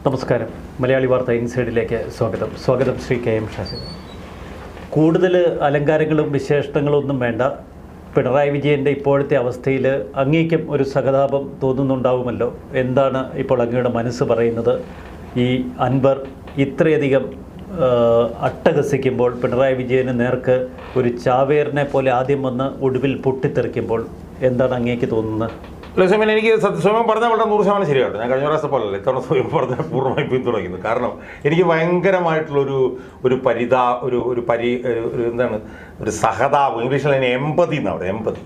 നമസ്കാരം. മലയാളി വാർത്ത ഇൻസൈഡിലേക്ക് സ്വാഗതം ശ്രീ KM ഷാഹിദ്. കൂടുതൽ അലങ്കാരങ്ങളും വിശേഷണങ്ങളും ഒന്നും വേണ്ട. പിണറായി വിജയൻ്റെ ഇപ്പോഴത്തെ അവസ്ഥയിൽ അങ്ങേക്കും ഒരു സഹതാപം തോന്നുന്നുണ്ടാവുമല്ലോ. എന്താണ് ഇപ്പോൾ അങ്ങയുടെ മനസ്സ് പറയുന്നത്? ഈ അൻവർ ഇത്രയധികം അട്ടഹസിക്കുമ്പോൾ, പിണറായി വിജയന് നേർക്ക് ഒരു ചാവേറിനെ പോലെ ആദ്യം വന്ന് ഒടുവിൽ പൊട്ടിത്തെറിക്കുമ്പോൾ എന്താണ് അങ്ങേക്ക് തോന്നുന്നത്? ലക്ഷ്മൻ, എനിക്ക് സ്വയം പറഞ്ഞാൽ വളരെ 100% ശരിയാട്ടോ. ഞാൻ കഴിഞ്ഞ പ്രാവശ്യം പോലല്ല ഇത്തവണ സ്വയം പറഞ്ഞാൽ പൂർണ്ണമായി പിന്തുണയ്ക്കുന്നത്. കാരണം എനിക്ക് ഭയങ്കരമായിട്ടുള്ളൊരു എന്താണ് ഒരു സഹതാപം, ഇംഗ്ലീഷിൽ അതിന് എമ്പതി എന്നാണ് പറയുക. എമ്പതി.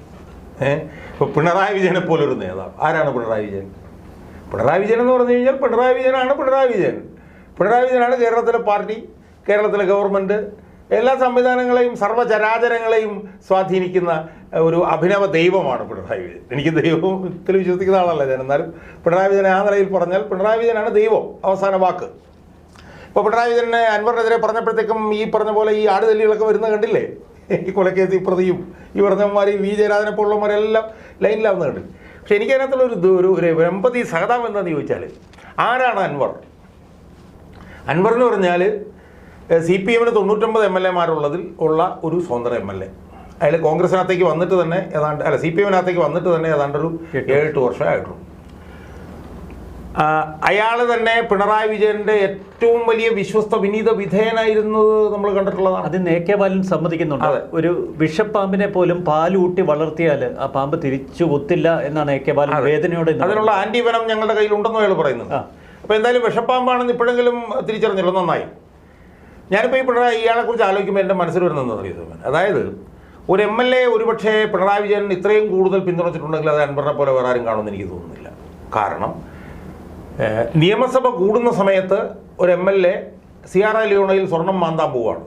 ഇപ്പോൾ പിണറായി വിജയനെ പോലൊരു നേതാവ്. ആരാണ് പിണറായി വിജയൻ? പിണറായി വിജയൻ എന്ന് പറഞ്ഞു കഴിഞ്ഞാൽ പിണറായി വിജയനാണ് പിണറായി വിജയൻ. പിണറായി വിജയനാണ് കേരളത്തിലെ പാർട്ടി, കേരളത്തിലെ ഗവൺമെൻറ്, എല്ലാ സംവിധാനങ്ങളെയും സർവ്വചരാചരങ്ങളെയും സ്വാധീനിക്കുന്ന ഒരു അഭിനവ ദൈവമാണ് പിണറായി വിജയൻ. എനിക്ക് ദൈവത്തിൽ വിശ്വസിക്കുന്ന ആളല്ല ഞാൻ. എന്നാലും പിണറായി വിജയൻ ആ നിലയിൽ പറഞ്ഞാൽ പിണറായി വിജയനാണ് ദൈവം, അവസാന വാക്ക്. ഇപ്പോൾ പിണറായി വിജയനെ അൻവറിനെതിരെ പറഞ്ഞപ്പോഴത്തേക്കും ഈ പറഞ്ഞ പോലെ ഈ ആടുതല്ലികളൊക്കെ വരുന്നത് കണ്ടില്ലേ? ഈ കൊലക്കേസ് പ്രതിയും ഈ പറഞ്ഞവന്മാരെയും വി ജയരാജനെ പോലുള്ളവന്മാരെല്ലാം ലൈനിലാവുന്നത് കണ്ടില്ല. പക്ഷെ എനിക്കതിനകത്തുള്ള ഒരു എമ്പതി സഹതാപം എന്താണെന്ന് ചോദിച്ചാൽ, ആരാണ് അൻവർ? അൻവർ എന്ന് പറഞ്ഞാൽ CPM 99 MLA-മാരുള്ളതിൽ ഉള്ള ഒരു സ്വതന്ത്ര MLA. അതിൽ കോൺഗ്രസിനകത്തേക്ക് വന്നിട്ട് തന്നെ ഏതാണ്ട് CPM-നകത്തേക്ക് വന്നിട്ട് തന്നെ ഏതാണ്ടൊരു 7-8 വർഷമേ ആയിട്ടുള്ളൂ. അയാൾ തന്നെ പിണറായി വിജയൻ്റെ ഏറ്റവും വലിയ വിശ്വസ്ത വിനീത വിധേയനായിരുന്നത് നമ്മൾ കണ്ടിട്ടുള്ളതാണ്. അത് AK ബാലൻ സമ്മതിക്കുന്നുണ്ട്. ഒരു വിഷപ്പാമ്പിനെ പോലും പാലൂട്ടി വളർത്തിയാൽ ആ പാമ്പ് തിരിച്ചു കൊത്തില്ല എന്നാണ് AK ബാലൻ വേദനയോടെ. അതിനുള്ള ആന്റിവനം ഞങ്ങളുടെ കയ്യിലുണ്ടെന്ന് അയാൾ പറയുന്നത്. അപ്പോൾ എന്തായാലും വിഷപ്പാമ്പാണെന്ന് ഇപ്പോഴെങ്കിലും തിരിച്ചറിഞ്ഞല്ലോ, നന്നായി. ഞാനിപ്പോൾ ഈ പിണറായി ഇയാളെക്കുറിച്ച് ആലോചിക്കുമ്പോൾ എൻ്റെ മനസ്സിൽ വരുന്നതെന്ന് അറിയുന്നത്, അതായത് ഒരു MLA ഒരുപക്ഷെ പിണറായി വിജയൻ ഇത്രയും കൂടുതൽ പിന്തുണച്ചിട്ടുണ്ടെങ്കിൽ അത് അൻവറിനെ പോലെ വേറെ ആരും കാണുമെന്ന് എനിക്ക് തോന്നുന്നില്ല. കാരണം നിയമസഭ കൂടുന്ന സമയത്ത് ഒരു MLA സിയാറ ലിയോണയിൽ സ്വർണം മാന്താൻ പോവുകയാണ്.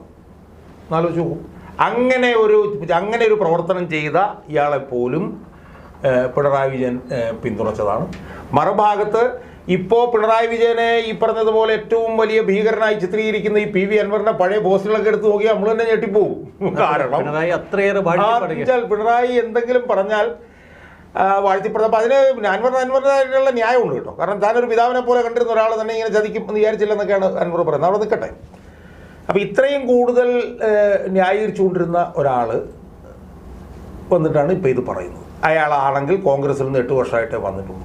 എന്നാലോചിച്ച് നോക്കൂ. അങ്ങനെ ഒരു പ്രവർത്തനം ചെയ്ത ഇയാളെപ്പോലും പിണറായി വിജയൻ പിന്തുണച്ചതാണ്. മറുഭാഗത്ത് ഇപ്പോൾ പിണറായി വിജയനെ ഈ പറഞ്ഞതുപോലെ ഏറ്റവും വലിയ ഭീകരനായി ചിത്രീകരിക്കുന്ന ഈ PV അൻവറിന്റെ പഴയ പോസ്റ്റുകളൊക്കെ എടുത്ത് നോക്കിയാൽ നമ്മൾ തന്നെ ഞെട്ടിപ്പോവും. കാരണം പിണറായി എന്തെങ്കിലും പറഞ്ഞാൽ വാഴ്ത്തിപ്പെടും. അപ്പോൾ അതിന് അൻവറിനുള്ള ന്യായമുണ്ട് കേട്ടോ. കാരണം താനൊരു പിതാവിനെ പോലെ കണ്ടിരുന്ന ഒരാൾ തന്നെ ഇങ്ങനെ ചതിക്കും എന്ന് വിചാരിച്ചില്ലെന്നൊക്കെയാണ് അൻവർ പറയുന്നത്. അവിടെ നിൽക്കട്ടെ. അപ്പോൾ ഇത്രയും കൂടുതൽ ന്യായീകരിച്ചുകൊണ്ടിരുന്ന ഒരാൾ വന്നിട്ടാണ് ഇപ്പോൾ ഇത് പറയുന്നത്. അയാളാണെങ്കിൽ കോൺഗ്രസിൽ നിന്ന് 8 വർഷമായിട്ടേ വന്നിട്ടുള്ളൂ.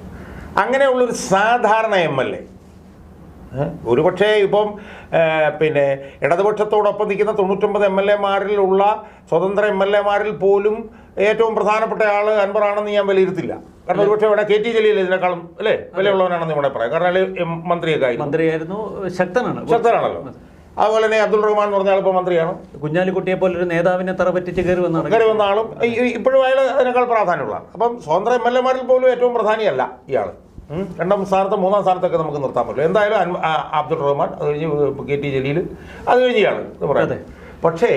അങ്ങനെയുള്ളൊരു സാധാരണ MLA ഒരുപക്ഷെ ഇപ്പം ഇടതുപക്ഷത്തോടൊപ്പം നിൽക്കുന്ന 99 MLA-മാരിലുള്ള സ്വതന്ത്ര MLA-മാരിൽ പോലും ഏറ്റവും പ്രധാനപ്പെട്ട ആൾ അൻവറാണെന്ന് ഞാൻ വിലയിരുത്തില്ല. കാരണം ഒരുപക്ഷെ ഇവിടെ KT ജലീൽ ഇതിനേക്കാളും അല്ലേ വിലയുള്ളവനാണെന്ന് ഇവിടെ പറയാം. കാരണം മന്ത്രിയായിരുന്നു, ശക്തനാണല്ലോ. അതുപോലെ തന്നെ അബ്ദുൾ റഹ്മാൻ എന്ന് പറഞ്ഞ ആളിപ്പോൾ മന്ത്രിയാണ്. കുഞ്ഞാലിക്കുട്ടിയെ പോലൊരു നേതാവിനെ തറപറ്റിച്ച് കയറി വന്ന ആളും ഇപ്പോഴും അയാൾ അതിനേക്കാൾ പ്രാധാന്യമുള്ള. അപ്പം സ്വതന്ത്ര MLA-മാരിൽ പോലും ഏറ്റവും പ്രധാനിയല്ല ഇയാൾ. 2ാം സ്ഥാനത്ത് 3ാം സ്ഥാനത്തൊക്കെ നമുക്ക് നിർത്താൻ പറ്റും. എന്തായാലും അബ്ദുൾ റഹ്മാൻ, അത് കഴിഞ്ഞ് KT ജലീൽ, അത് കഴിഞ്ഞ് ഇയാൾ എന്ന് പറയുന്നത്. പക്ഷേ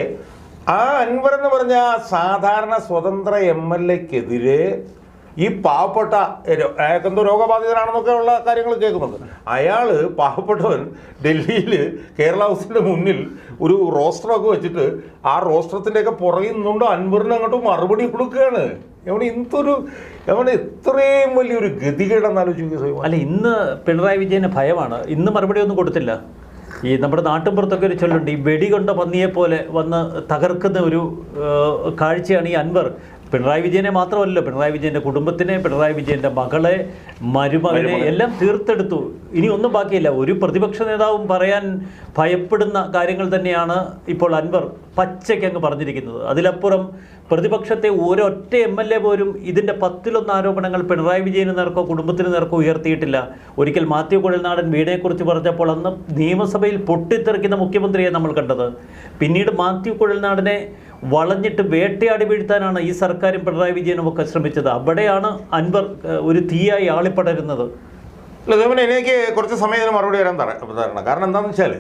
ആ അൻവർ എന്ന് പറഞ്ഞ സാധാരണ സ്വതന്ത്ര MLA-ക്കെതിരെ ഈ പാവപ്പെട്ട എന്തോ രോഗബാധിതനാണെന്നൊക്കെ ഉള്ള കാര്യങ്ങൾ കേൾക്കുന്നുണ്ട്. അയാൾ പാവപ്പെട്ടവൻ ഡൽഹിയിൽ കേരള ഹൗസിൻ്റെ മുന്നിൽ ഒരു റോസ്റ്ററൊക്കെ വെച്ചിട്ട് ആ റോസ്റ്ററത്തിൻ്റെയൊക്കെ പുറകിൽ നിന്നുകൊണ്ട് അൻവറിന് അങ്ങോട്ട് മറുപടി കൊടുക്കുകയാണ്. ഇത്രയും വലിയൊരു ഗതികേടെന്ന് ആലോചിക്കുക. അല്ല, ഇന്ന് പിണറായി വിജയന് ഭയമാണ്. ഇന്ന് മറുപടി ഒന്നും കൊടുത്തില്ല. ഈ നമ്മുടെ നാട്ടിൻപുറത്തൊക്കെ ഒരു ചൊല്ലുണ്ട്, ഈ വെടികൊണ്ട പന്നിയെ പോലെ വന്ന് തകർക്കുന്ന ഒരു കാഴ്ചയാണ് ഈ അൻവർ. പിണറായി വിജയനെ മാത്രമല്ല, പിണറായി വിജയൻ്റെ കുടുംബത്തിനെ, പിണറായി വിജയൻ്റെ മകളെ, മരുമകനെ എല്ലാം തീർത്തെടുത്തു. ഇനി ഒന്നും ബാക്കിയില്ല. ഒരു പ്രതിപക്ഷ നേതാവും പറയാൻ ഭയപ്പെടുന്ന കാര്യങ്ങൾ തന്നെയാണ് ഇപ്പോൾ അൻവർ പച്ചയ്ക്ക് അങ്ങ് പറഞ്ഞിരിക്കുന്നത്. അതിലപ്പുറം പ്രതിപക്ഷത്തെ ഒരൊറ്റ MLA പോലും ഇതിൻ്റെ 10-1 ആരോപണങ്ങൾ പിണറായി വിജയന് നേർക്കോ കുടുംബത്തിന് നേർക്കോ ഉയർത്തിയിട്ടില്ല. ഒരിക്കൽ മാത്യു കുഴൽനാടൻ വീടിനെക്കുറിച്ച് പറഞ്ഞപ്പോൾ അന്ന് നിയമസഭയിൽ പൊട്ടിത്തെറിക്കുന്ന മുഖ്യമന്ത്രിയെ നമ്മൾ കണ്ടത്. പിന്നീട് മാത്യു കുഴൽനാടനെ വളഞ്ഞിട്ട് വേട്ടയാടി വീഴ്ത്താനാണ് ഈ സർക്കാരും പിണറായി വിജയനും ഒക്കെ ശ്രമിച്ചത്. അവിടെയാണ് അൻവർ ഒരു തീയായി ആളിപ്പടരുന്നത്. അല്ല, എനിക്ക് കുറച്ച് സമയത്തിന് മറുപടി വരാൻ തരണം. കാരണം എന്താണെന്ന് വെച്ചാൽ,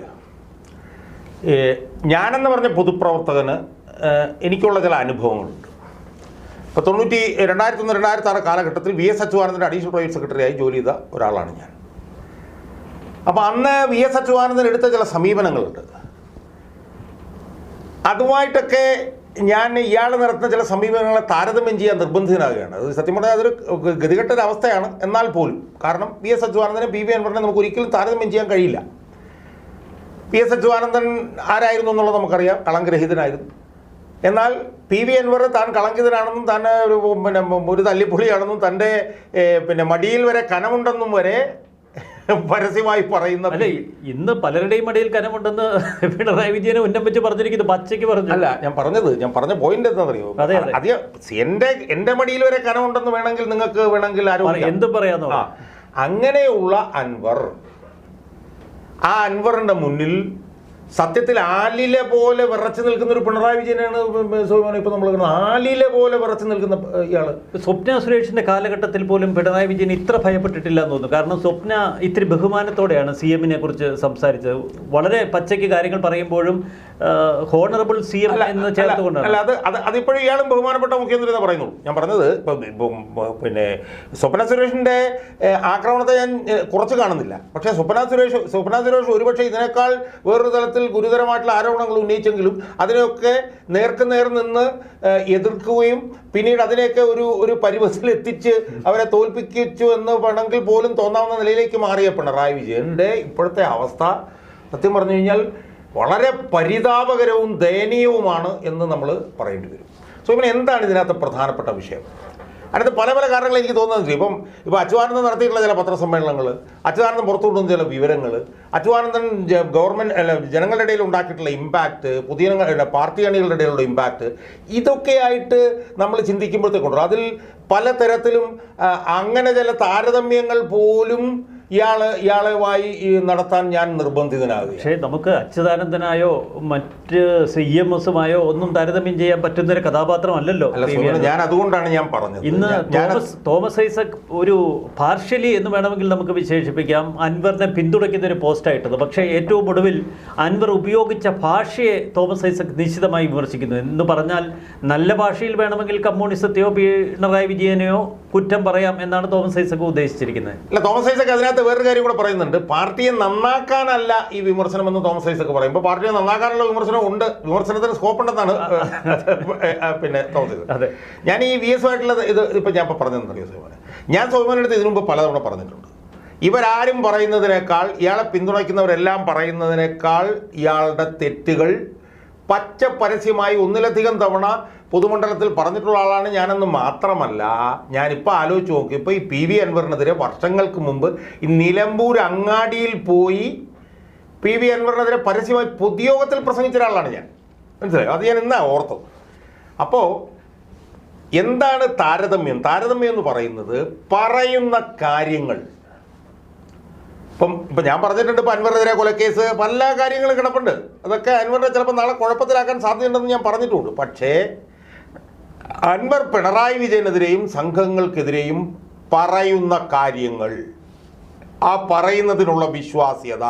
ഞാനെന്ന് പറഞ്ഞ പൊതുപ്രവർത്തകന് എനിക്കുള്ള ചില അനുഭവങ്ങളുണ്ട്. ഇപ്പോൾ 2001-2006 കാലഘട്ടത്തിൽ VS അച്യുതാനന്ദൻ്റെ അഡീഷണൽ പ്രൈവറ്റ് സെക്രട്ടറിയായി ജോലി ചെയ്ത ഒരാളാണ് ഞാൻ. അപ്പോൾ അന്ന് VS അച്യുതാനന്ദൻ എടുത്ത ചില സമീപനങ്ങളുണ്ട്. അതുമായിട്ടൊക്കെ ഞാൻ ഇയാൾ നടത്തുന്ന ചില സമീപനങ്ങളെ താരതമ്യം ചെയ്യാൻ നിർബന്ധിതനാകുകയാണ്. അത് സത്യം പറഞ്ഞാൽ അതൊരു ഗതികെട്ടൊരവസ്ഥയാണ്. എന്നാൽ പോലും കാരണം PS അച്യുതാനന്ദനെ PV അൻവറിനെ നമുക്ക് ഒരിക്കലും താരതമ്യം ചെയ്യാൻ കഴിയില്ല. PS അച്യുതാനന്ദൻ ആരായിരുന്നു എന്നുള്ളത് നമുക്കറിയാം, കളങ്കരഹിതനായിരുന്നു. എന്നാൽ PV അൻവർ താൻ കളങ്കിതനാണെന്നും താൻ ഒരു തല്ലിപ്പൊളിയാണെന്നും തൻ്റെ മടിയിൽ വരെ കനമുണ്ടെന്നും വരെ പരസ്യമായി പറയുന്ന. അല്ലെ, ഇന്ന് പലരുടെയും മടിയിൽ കനമുണ്ടെന്ന് പിണറായി വിജയനെ ഉന്നം വെച്ച് പറഞ്ഞിരിക്കുന്നു, പച്ചയ്ക്ക് പറഞ്ഞു. അല്ല, ഞാൻ പറഞ്ഞ പോയിന്റ് എന്താണെന്നറിയോ, എന്റെ മടിയിൽ വരെ കനമുണ്ടെന്ന് വേണമെങ്കിൽ ആരോഗ്യം എന്തും പറയാന്നോ. അങ്ങനെയുള്ള അൻവർ, ആ അൻവറിന്റെ മുന്നിൽ സത്യത്തിൽ ആലിലെ പോലെ വിറച്ചു നിൽക്കുന്ന ഒരു പിണറായി വിജയനാണ് ഇപ്പൊ നമ്മൾ ആലിലെ പോലെ വിറച്ചു നിൽക്കുന്ന ഇയാള്. സ്വപ്ന സുരേഷിന്റെ കാലഘട്ടത്തിൽ പോലും പിണറായി വിജയൻ ഇത്ര ഭയപ്പെട്ടിട്ടില്ല എന്ന് തോന്നുന്നു. കാരണം സ്വപ്ന ഇത്തിരി ബഹുമാനത്തോടെയാണ് CM-നെ കുറിച്ച് സംസാരിച്ചത്. വളരെ പച്ചയ്ക്ക് കാര്യങ്ങൾ പറയുമ്പോഴും ഹോണറബിൾ CM എന്ന് ചേർത്തുകൊണ്ടാണ്. അല്ല, അതിപ്പോഴും ഇയാളും ബഹുമാനപ്പെട്ട മുഖ്യമന്ത്രി എന്ന് പറയുന്നു. ഞാൻ പറഞ്ഞത് സ്വപ്ന സുരേഷിന്റെ ആക്രമണത്തെ ഞാൻ കുറച്ച് കാണുന്നില്ല. പക്ഷേ സ്വപ്ന സുരേഷ് ഒരുപക്ഷെ ഇതിനേക്കാൾ വേറൊരു തലത്തിൽ ഗുരുതരമായിട്ടുള്ള ആരോപണങ്ങൾ ഉന്നയിച്ചെങ്കിലും അതിനെയൊക്കെ നേർക്കുനേർ നിന്ന് എതിർക്കുകയും പിന്നീട് അതിനെയൊക്കെ ഒരു പരുവത്തിലെത്തിച്ച് അവരെ തോൽപ്പിച്ചു എന്ന് വേണമെങ്കിൽ പോലും തോന്നാവുന്ന നിലയിലേക്ക് മാറിയ പിണറായി വിജയന്റെ ഇപ്പോഴത്തെ അവസ്ഥ സത്യം പറഞ്ഞു കഴിഞ്ഞാൽ വളരെ പരിതാപകരവും ദയനീയവുമാണ് എന്ന് നമ്മൾ പറയേണ്ടി വരും. ഇവന് എന്താണ് ഇതിനകത്ത് പ്രധാനപ്പെട്ട വിഷയം? അതിനകത്ത് പല കാരണങ്ങൾ എനിക്ക് തോന്നുന്നത്. ഇപ്പം അച്യുതാനന്ദൻ നടത്തിയിട്ടുള്ള ചില പത്രസമ്മേളനങ്ങൾ, അച്യുതാനന്ദൻ പുറത്തുകൊണ്ടുവന്ന ചില വിവരങ്ങൾ, അച്യുതാനന്ദൻ ജനങ്ങളുടെ ഇടയിൽ ഉണ്ടാക്കിയിട്ടുള്ള ഇമ്പാക്റ്റ്, പുതിയ പാർട്ടി അണികളുടെ ഇടയിലുള്ള ഇമ്പാക്റ്റ്, ഇതൊക്കെയായിട്ട് നമ്മൾ ചിന്തിക്കുമ്പോഴത്തേക്കുണ്ടോ അതിൽ പലതരത്തിലും അങ്ങനെ ചില താരതമ്യങ്ങൾ പോലും ഇയാളുമായി നടത്താൻ ഞാൻ നിർബന്ധിതനാകും. പക്ഷേ നമുക്ക് അച്യുതാനന്ദനായോ മറ്റ് CMSമായോ ഒന്നും താരതമ്യം ചെയ്യാൻ പറ്റുന്നൊരു കഥാപാത്രമല്ലല്ലോ. ഞാൻ അതുകൊണ്ടാണ് ഞാൻ പറഞ്ഞത്. ഇന്ന് തോമസ് ഐസക് ഒരു പാർഷ്യലി എന്ന് വേണമെങ്കിൽ നമുക്ക് വിശേഷിപ്പിക്കാം അൻവറിനെ പിന്തുണയ്ക്കുന്ന ഒരു പോസ്റ്റായിട്ടത്. പക്ഷേ ഏറ്റവും ഒടുവിൽ അൻവർ ഉപയോഗിച്ച ഭാഷയെ തോമസ് ഐസക് നിശ്ചിതമായി വിമർശിക്കുന്നു. എന്ന് പറഞ്ഞാൽ നല്ല ഭാഷയിൽ വേണമെങ്കിൽ കമ്മ്യൂണിസത്തെയോ പിണറായി വിജയനെയോ കുറ്റം പറയാം എന്നാണ് തോമസ് ഐസക് ഉദ്ദേശിച്ചിരിക്കുന്നത്. അല്ല, തോമസ് ഐസക് അതിനകത്ത് വേറൊരു കാര്യം കൂടെ പറയുന്നുണ്ട്. പാർട്ടിയെ നന്നാക്കാനല്ല ഈ വിമർശനം എന്ന് തോമസ് ഐസക് പറയുമ്പോൾ പാർട്ടിയെ നന്നാക്കാനുള്ള വിമർശനം ഉണ്ട്, വിമർശനത്തിന് സ്കോപ്പ് ഉണ്ടെന്നാണ് തോമസ് ഐസക്. ഞാൻ ഈ VS ആയിട്ടുള്ളത് ഇപ്പൊ ഞാൻ പറഞ്ഞതെന്നറിയോ സോമനെ, ഞാൻ സോമൻ്റെ അടുത്ത് ഇതിനു മുമ്പ് പലതവണ പറഞ്ഞിട്ടുണ്ട്. ഇവരാരും പറയുന്നതിനേക്കാൾ, ഇയാളെ പിന്തുണയ്ക്കുന്നവരെല്ലാം പറയുന്നതിനേക്കാൾ ഇയാളുടെ തെറ്റുകൾ പച്ച പരസ്യമായി ഒന്നിലധികം തവണ പൊതുമണ്ഡലത്തിൽ പറഞ്ഞിട്ടുള്ള ആളാണ് ഞാനെന്ന് മാത്രമല്ല, ഞാനിപ്പോൾ ആലോചിച്ച് നോക്കി, ഇപ്പോൾ ഈ PV അൻവറിനെതിരെ വർഷങ്ങൾക്ക് മുമ്പ് ഈ നിലമ്പൂർ അങ്ങാടിയിൽ പോയി PV അൻവറിനെതിരെ പരസ്യമായി പൊതുയോഗത്തിൽ പ്രസംഗിച്ച ഒരാളാണ് ഞാൻ. മനസ്സിലായോ? അത് ഞാൻ ഇന്നാ ഓർത്തത്. അപ്പോൾ എന്താണ് താരതമ്യം എന്ന് പറയുന്നത്? പറയുന്ന കാര്യങ്ങൾ ഇപ്പം ഞാൻ പറഞ്ഞിട്ടുണ്ട്, ഇപ്പം അൻവറിനെതിരെ കൊലക്കേസ് പല കാര്യങ്ങളും കിടപ്പുണ്ട്. അതൊക്കെ അൻവറിനെ ചിലപ്പോൾ നാളെ കുഴപ്പത്തിലാക്കാൻ സാധ്യതയുണ്ടെന്ന് ഞാൻ പറഞ്ഞിട്ടുണ്ട്. പക്ഷേ അൻവർ പിണറായി വിജയനെതിരെയും സംഘങ്ങൾക്കെതിരെയും പറയുന്ന കാര്യങ്ങൾ, ആ പറയുന്നതിനുള്ള വിശ്വാസ്യത,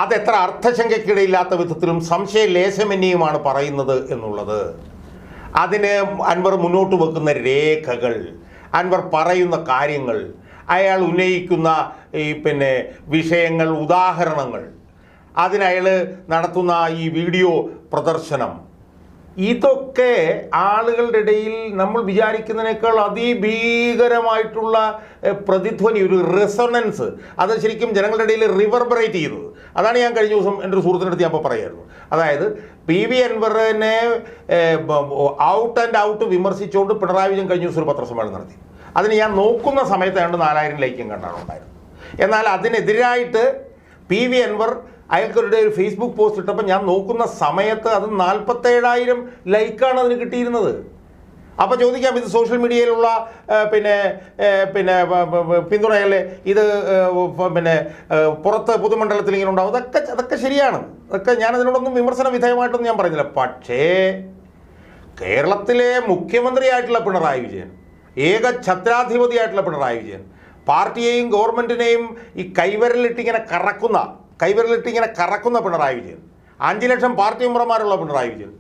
അതെത്ര അർത്ഥശങ്കയ്ക്കിടയില്ലാത്ത വിധത്തിലും സംശയലേശമന്യയുമാണ് പറയുന്നത് എന്നുള്ളത്, അതിന് അൻവർ മുന്നോട്ട് വെക്കുന്ന രേഖകൾ, അൻവർ പറയുന്ന കാര്യങ്ങൾ, അയാൾ ഉന്നയിക്കുന്ന ഈ വിഷയങ്ങൾ, ഉദാഹരണങ്ങൾ, അതിനയാൾ നടത്തുന്ന ഈ വീഡിയോ പ്രദർശനം, ഇതൊക്കെ ആളുകളുടെ ഇടയിൽ നമ്മൾ വിചാരിക്കുന്നതിനേക്കാൾ അതിഭീകരമായിട്ടുള്ള പ്രതിധ്വനി, ഒരു റെസൊണൻസ്, അത് ശരിക്കും ജനങ്ങളുടെ ഇടയിൽ റിവർബറേറ്റ് ചെയ്യുന്നത്. അതാണ് ഞാൻ കഴിഞ്ഞ ദിവസം എൻ്റെ ഒരു സുഹൃത്തിൻ്റെ അടുത്ത് ഞാൻ അപ്പോൾ പറയായിരുന്നു. അതായത് PV അൻവറിനെ ഔട്ട് ആൻഡ് ഔട്ട് വിമർശിച്ചുകൊണ്ട് പിണറായി വിജയൻ കഴിഞ്ഞ ദിവസം ഒരു പത്രസമ്മേളനം നടത്തി. അതിന് ഞാൻ നോക്കുന്ന സമയത്ത് 4000 ലൈക്കും കണ്ടാണ് ഉണ്ടായിരുന്നു. എന്നാൽ അതിനെതിരായിട്ട് PV അൻവർ അയാൾക്കൊരു ഒരു ഫേസ്ബുക്ക് പോസ്റ്റ് ഇട്ടപ്പോൾ ഞാൻ നോക്കുന്ന സമയത്ത് അത് 47,000 ലൈക്കാണ് അതിന് കിട്ടിയിരുന്നത്. അപ്പോൾ ചോദിക്കാം, ഇത് സോഷ്യൽ മീഡിയയിലുള്ള പിന്തുണയല്ലേ, ഇത് പുറത്ത് പൊതുമണ്ഡലത്തിൽ ഇങ്ങനെ ഉണ്ടാവും, അതൊക്കെ ശരിയാണ്. അതൊക്കെ ഞാനതിനോടൊന്നും വിമർശന വിധേയമായിട്ടൊന്നും ഞാൻ പറയുന്നില്ല. പക്ഷേ കേരളത്തിലെ മുഖ്യമന്ത്രിയായിട്ടുള്ള പിണറായി വിജയൻ, ഏക ഛത്രാധിപതിയായിട്ടുള്ള പിണറായി വിജയൻ, പാർട്ടിയെയും ഗവൺമെൻറ്റിനെയും ഈ കൈവിരലിട്ടിങ്ങനെ കറക്കുന്ന പിണറായി വിജയൻ, 5 ലക്ഷം പാർട്ടി മെമ്പർമാരുള്ള പിണറായി വിജയൻ,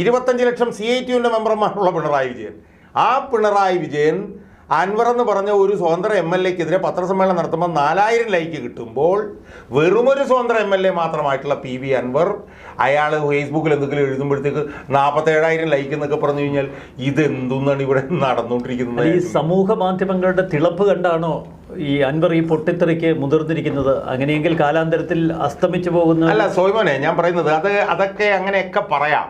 25 ലക്ഷം CITUവിൻ്റെ മെമ്പർമാരുള്ള പിണറായി വിജയൻ, ആ പിണറായി വിജയൻ അൻവർ എന്ന് പറഞ്ഞ ഒരു സ്വതന്ത്ര MLA-ക്കെതിരെ പത്രസമ്മേളനം നടത്തുമ്പോൾ 4000 ലൈക്ക് കിട്ടുമ്പോൾ വെറുമൊരു സ്വതന്ത്ര MLA മാത്രമായിട്ടുള്ള PV അൻവർ അയാൾ ഫേസ്ബുക്കിൽ എന്തെങ്കിലും എഴുതുമ്പോഴത്തേക്ക് 47,000 ലൈക്ക് എന്നൊക്കെ പറഞ്ഞു കഴിഞ്ഞാൽ ഇതെന്താണ് ഇവിടെ നടന്നുകൊണ്ടിരിക്കുന്നത്? ഈ സമൂഹ മാധ്യമങ്ങളുടെ തിളപ്പ് കണ്ടാണോ ഈ അൻവർ ഈ പൊട്ടിത്തെറിക്ക് മുതിർന്നിരിക്കുന്നത്? അങ്ങനെയെങ്കിൽ കാലാന്തരത്തിൽ അസ്തമിച്ചു പോകുന്ന അല്ല സോയ്മോനെ, ഞാൻ പറയുന്നത് അതൊക്കെ അങ്ങനെയൊക്കെ പറയാം.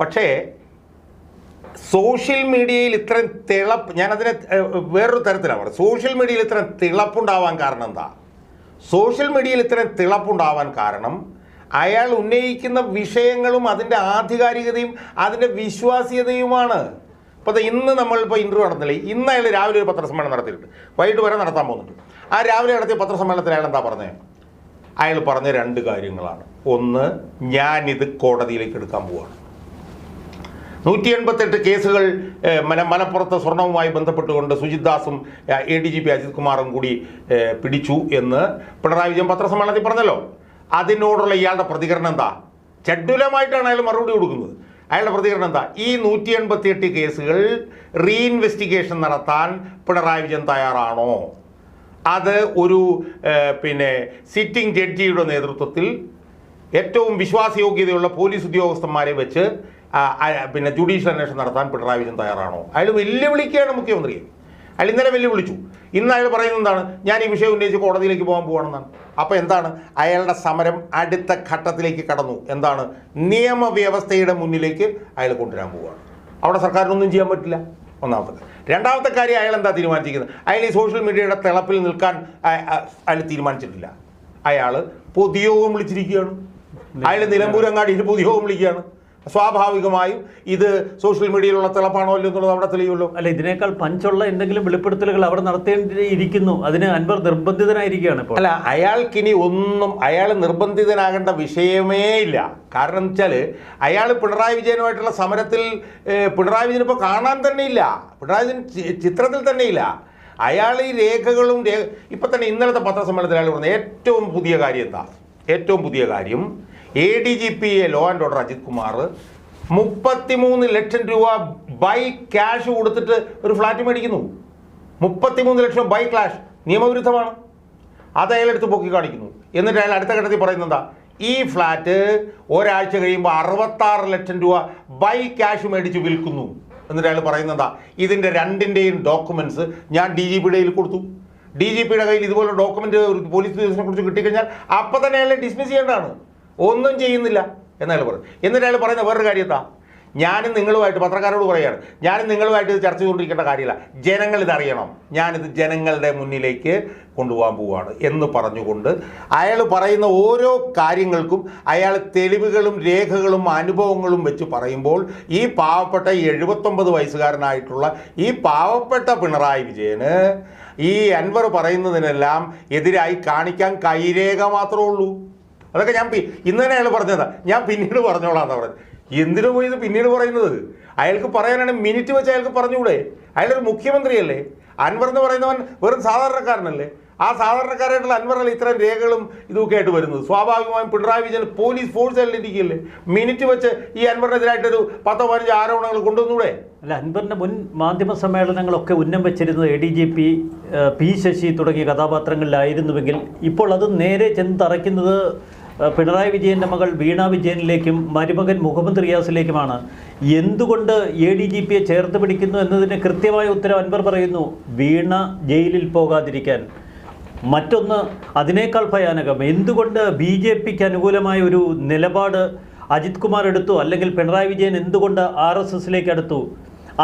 പക്ഷേ സോഷ്യൽ മീഡിയയിൽ ഇത്രയും ഞാനതിനെ വേറൊരു തരത്തിലാണ് പറയുന്നത്. സോഷ്യൽ മീഡിയയിൽ ഇത്രയും തിളപ്പുണ്ടാവാൻ കാരണം എന്താ? സോഷ്യൽ മീഡിയയിൽ ഇത്രയും തിളപ്പുണ്ടാവാൻ കാരണം അയാൾ ഉന്നയിക്കുന്ന വിഷയങ്ങളും അതിൻ്റെ ആധികാരികതയും അതിൻ്റെ വിശ്വാസ്യതയുമാണ്. അപ്പോൾ ഇന്ന് നമ്മളിപ്പോൾ ഇൻ്റർവ്യൂ നടന്നില്ലേ, ഇന്ന് അയാൾ രാവിലെ ഒരു പത്രസമ്മേളനം നടത്തിയിട്ടുണ്ട്, വൈകിട്ട് വരെ നടത്താൻ പോകുന്നുണ്ട്. ആ രാവിലെ നടത്തിയ പത്രസമ്മേളനത്തിൽ അയാൾ എന്താ പറഞ്ഞത്? അയാൾ പറഞ്ഞ 2 കാര്യങ്ങളാണ്. ഒന്ന്, ഞാനിത് കോടതിയിലേക്ക് എടുക്കാൻ പോവുകയാണ്. 188 കേസുകൾ മലപ്പുറത്ത് സ്വർണവുമായി ബന്ധപ്പെട്ടുകൊണ്ട് സുജിത് ദാസും ADGP അജിത് കുമാറും കൂടി പിടിച്ചു എന്ന് പിണറായി വിജയൻ പത്രസമ്മേളനത്തിൽ പറഞ്ഞല്ലോ. അതിനോടുള്ള ഇയാളുടെ പ്രതികരണം എന്താ? ചടുലമായിട്ടാണ് അയാൾ മറുപടി കൊടുക്കുന്നത്. അയാളുടെ പ്രതികരണം എന്താ? ഈ 188 കേസുകൾ റീഇൻവെസ്റ്റിഗേഷൻ നടത്താൻ പിണറായി വിജയൻ തയ്യാറാണോ? അത് ഒരു സിറ്റിംഗ് ജഡ്ജിയുടെ നേതൃത്വത്തിൽ ഏറ്റവും വിശ്വാസയോഗ്യതയുള്ള പോലീസ് ഉദ്യോഗസ്ഥന്മാരെ വെച്ച് ജുഡീഷ്യൽ അന്വേഷണം നടത്താൻ പിണറായി വിജയൻ തയ്യാറാണോ? അയാൾ വെല്ലുവിളിക്കുകയാണ് മുഖ്യമന്ത്രിയെ. അയാൾ ഇന്നലെ വെല്ലുവിളിച്ചു. ഇന്ന് അയാൾ പറയുന്നത് എന്താണ്? ഞാൻ ഈ വിഷയം ഉന്നയിച്ച് കോടതിയിലേക്ക് പോകാൻ പോവാണെന്നാണ്. അപ്പോൾ എന്താണ്? അയാളുടെ സമരം അടുത്ത ഘട്ടത്തിലേക്ക് കടന്നു. എന്താണ്? നിയമവ്യവസ്ഥയുടെ മുന്നിലേക്ക് അയാൾ കൊണ്ടുവരാൻ പോവുകയാണ്. അവിടെ സർക്കാരിനൊന്നും ചെയ്യാൻ പറ്റില്ല. ഒന്നാമത്തെ. രണ്ടാമത്തെ കാര്യം, അയാൾ എന്താ തീരുമാനിച്ചിരിക്കുന്നത്? അയാൾ ഈ സോഷ്യൽ മീഡിയയുടെ തിളപ്പിൽ നിൽക്കാൻ അയാൾ തീരുമാനിച്ചിട്ടില്ല. അയാൾ പൊതുയോഗം വിളിച്ചിരിക്കുകയാണ്. അയാൾ നിലമ്പൂരങ്ങാടിയിൽ പൊതുയോഗം വിളിക്കുകയാണ്. സ്വാഭാവികമായും ഇത് സോഷ്യൽ മീഡിയയിലുള്ള തിളപ്പാണോ അല്ലോ എന്നുള്ളത് അവിടെ തെളിയുമല്ലോ. അല്ല, ഇതിനേക്കാൾ പഞ്ചുള്ള എന്തെങ്കിലും വെളിപ്പെടുത്തലുകൾ അവിടെ നടത്തേണ്ടിയിരിക്കുന്നു. അതിന് അൻവർ നിർബന്ധിതനായിരിക്കുകയാണ് ഇപ്പോൾ. അല്ല, അയാൾ നിർബന്ധിതനാകേണ്ട വിഷയമേ ഇല്ല. കാരണം എന്ന് വെച്ചാൽ അയാൾ പിണറായി വിജയനുമായിട്ടുള്ള സമരത്തിൽ പിണറായി വിജയൻ ഇപ്പോൾ കാണാൻ തന്നെ ഇല്ല, പിണറായി വിജയൻ ചിത്രത്തിൽ തന്നെ ഇല്ല. അയാൾ ഈ രേഖകളും ഇപ്പം തന്നെ ഇന്നലത്തെ പത്രസമ്മേളനത്തിൽ അയാൾ പറഞ്ഞ ഏറ്റവും പുതിയ കാര്യം എന്താ? ഏറ്റവും പുതിയ കാര്യം, ADGP law and order Ajith Kumar 33 ലക്ഷം രൂപ ബൈ ക്യാഷ് കൊടുത്തിട്ട് ഒരു ഫ്ലാറ്റ് മേടിക്കുന്നു. 33 ലക്ഷം ബൈ ക്യാഷ് നിയമവിരുദ്ധമാണ്. അത് അയാളെടുത്ത് പൊക്കി കാണിക്കുന്നു. എന്നിട്ട് അയാൾ അടുത്ത ഘട്ടത്തിൽ പറയുന്നത് എന്താ? ഈ ഫ്ലാറ്റ് ഒരാഴ്ച കഴിയുമ്പോൾ 66 ലക്ഷം രൂപ ബൈ ക്യാഷ് മേടിച്ച് വിൽക്കുന്നു. എന്നിട്ട് അയാൾ പറയുന്നത് എന്താ? ഇതിൻ്റെ 2ൻ്റെയും ഡോക്യുമെൻറ്റ്സ് ഞാൻ DGPയുടെ കയ്യിൽ കൊടുത്തു. DGPയുടെ കയ്യിൽ ഇതുപോലെ ഡോക്യുമെൻ്റ് ഒരു പോലീസ് ഉദ്യോഗസ്ഥനെ കുറിച്ച് കിട്ടിക്കഴിഞ്ഞാൽ അപ്പം തന്നെ അയാളെ ഡിസ്മിസ് ചെയ്യേണ്ടതാണ്. ഒന്നും ചെയ്യുന്നില്ല എന്നയാൾ പറയും. എന്നിട്ട് അയാൾ പറയുന്ന വേറൊരു കാര്യം എന്താ? ഞാനും നിങ്ങളുമായിട്ട്, പത്രക്കാരോട് പറയുകയാണ്, ഞാനും നിങ്ങളുമായിട്ട് ഇത് ചർച്ച ചെയ്തുകൊണ്ടിരിക്കേണ്ട കാര്യമില്ല, ജനങ്ങൾ ഇതറിയണം, ഞാനിത് ജനങ്ങളുടെ മുന്നിലേക്ക് കൊണ്ടുപോകാൻ പോവുകയാണ് എന്ന് പറഞ്ഞുകൊണ്ട് അയാൾ പറയുന്ന ഓരോ കാര്യങ്ങൾക്കും അയാൾ തെളിവുകളും രേഖകളും അനുഭവങ്ങളും വെച്ച് പറയുമ്പോൾ ഈ പാവപ്പെട്ട 79 വയസ്സുകാരനായിട്ടുള്ള ഈ പാവപ്പെട്ട പിണറായി വിജയന് ഈ അൻവർ പറയുന്നതിനെല്ലാം എതിരായി കാണിക്കാൻ കൈരേഖ മാത്രമേ ഉള്ളൂ. അതൊക്കെ ഞാൻ ഇന്ന് തന്നെ അയാൾ പറഞ്ഞതാ, ഞാൻ പിന്നീട് പറഞ്ഞോളാം എന്നാ പറഞ്ഞത്. എന്തിനു പോയി ഇത് പിന്നീട് പറയുന്നത്? അയാൾക്ക് പറയാനാണ് മിനിറ്റ് വെച്ച് അയാൾക്ക് പറഞ്ഞുകൂടെ? അയാളൊരു മുഖ്യമന്ത്രിയല്ലേ? അൻവർ എന്ന് പറയുന്നവൻ വെറും സാധാരണക്കാരനല്ലേ? ആ സാധാരണക്കാരായിട്ടുള്ള അൻവറല്ല ഇത്തരം രേഖകളും ഇതൊക്കെ ആയിട്ട് വരുന്നത്. സ്വാഭാവികമായും പിണറായി വിജയൻ പോലീസ് ഫോഴ്സ് അല്ലിരിക്കുകയല്ലേ? മിനിറ്റ് വെച്ച് ഈ അൻവറിനെതിരായിട്ടൊരു 10-15 ആരോപണങ്ങൾ കൊണ്ടുവന്നൂടെ? അല്ല, അൻവറിന്റെ മുൻ മാധ്യമ സമ്മേളനങ്ങളൊക്കെ ഉന്നം വെച്ചിരുന്നത് ADGP P ശശി തുടങ്ങിയ കഥാപാത്രങ്ങളിലായിരുന്നുവെങ്കിൽ ഇപ്പോൾ അത് നേരെ ചെന്ന് തറയ്ക്കുന്നത് പിണറായി വിജയൻ്റെ മകൾ വീണ വിജയനിലേക്കും മരുമകൻ മുഹമ്മദ് റിയാസിലേക്കുമാണ്. എന്തുകൊണ്ട് ADGPയെ ചേർത്ത് പിടിക്കുന്നു എന്നതിന് കൃത്യമായ ഉത്തരം അൻവർ പറയുന്നു: വീണ ജയിലിൽ പോകാതിരിക്കാൻ. മറ്റൊന്ന് അതിനേക്കാൾ ഭയാനകം, എന്തുകൊണ്ട് BJPക്ക് അനുകൂലമായ ഒരു നിലപാട് അജിത് കുമാർ എടുത്തു, അല്ലെങ്കിൽ പിണറായി വിജയൻ എന്തുകൊണ്ട് RSSലേക്ക് അടുത്തു?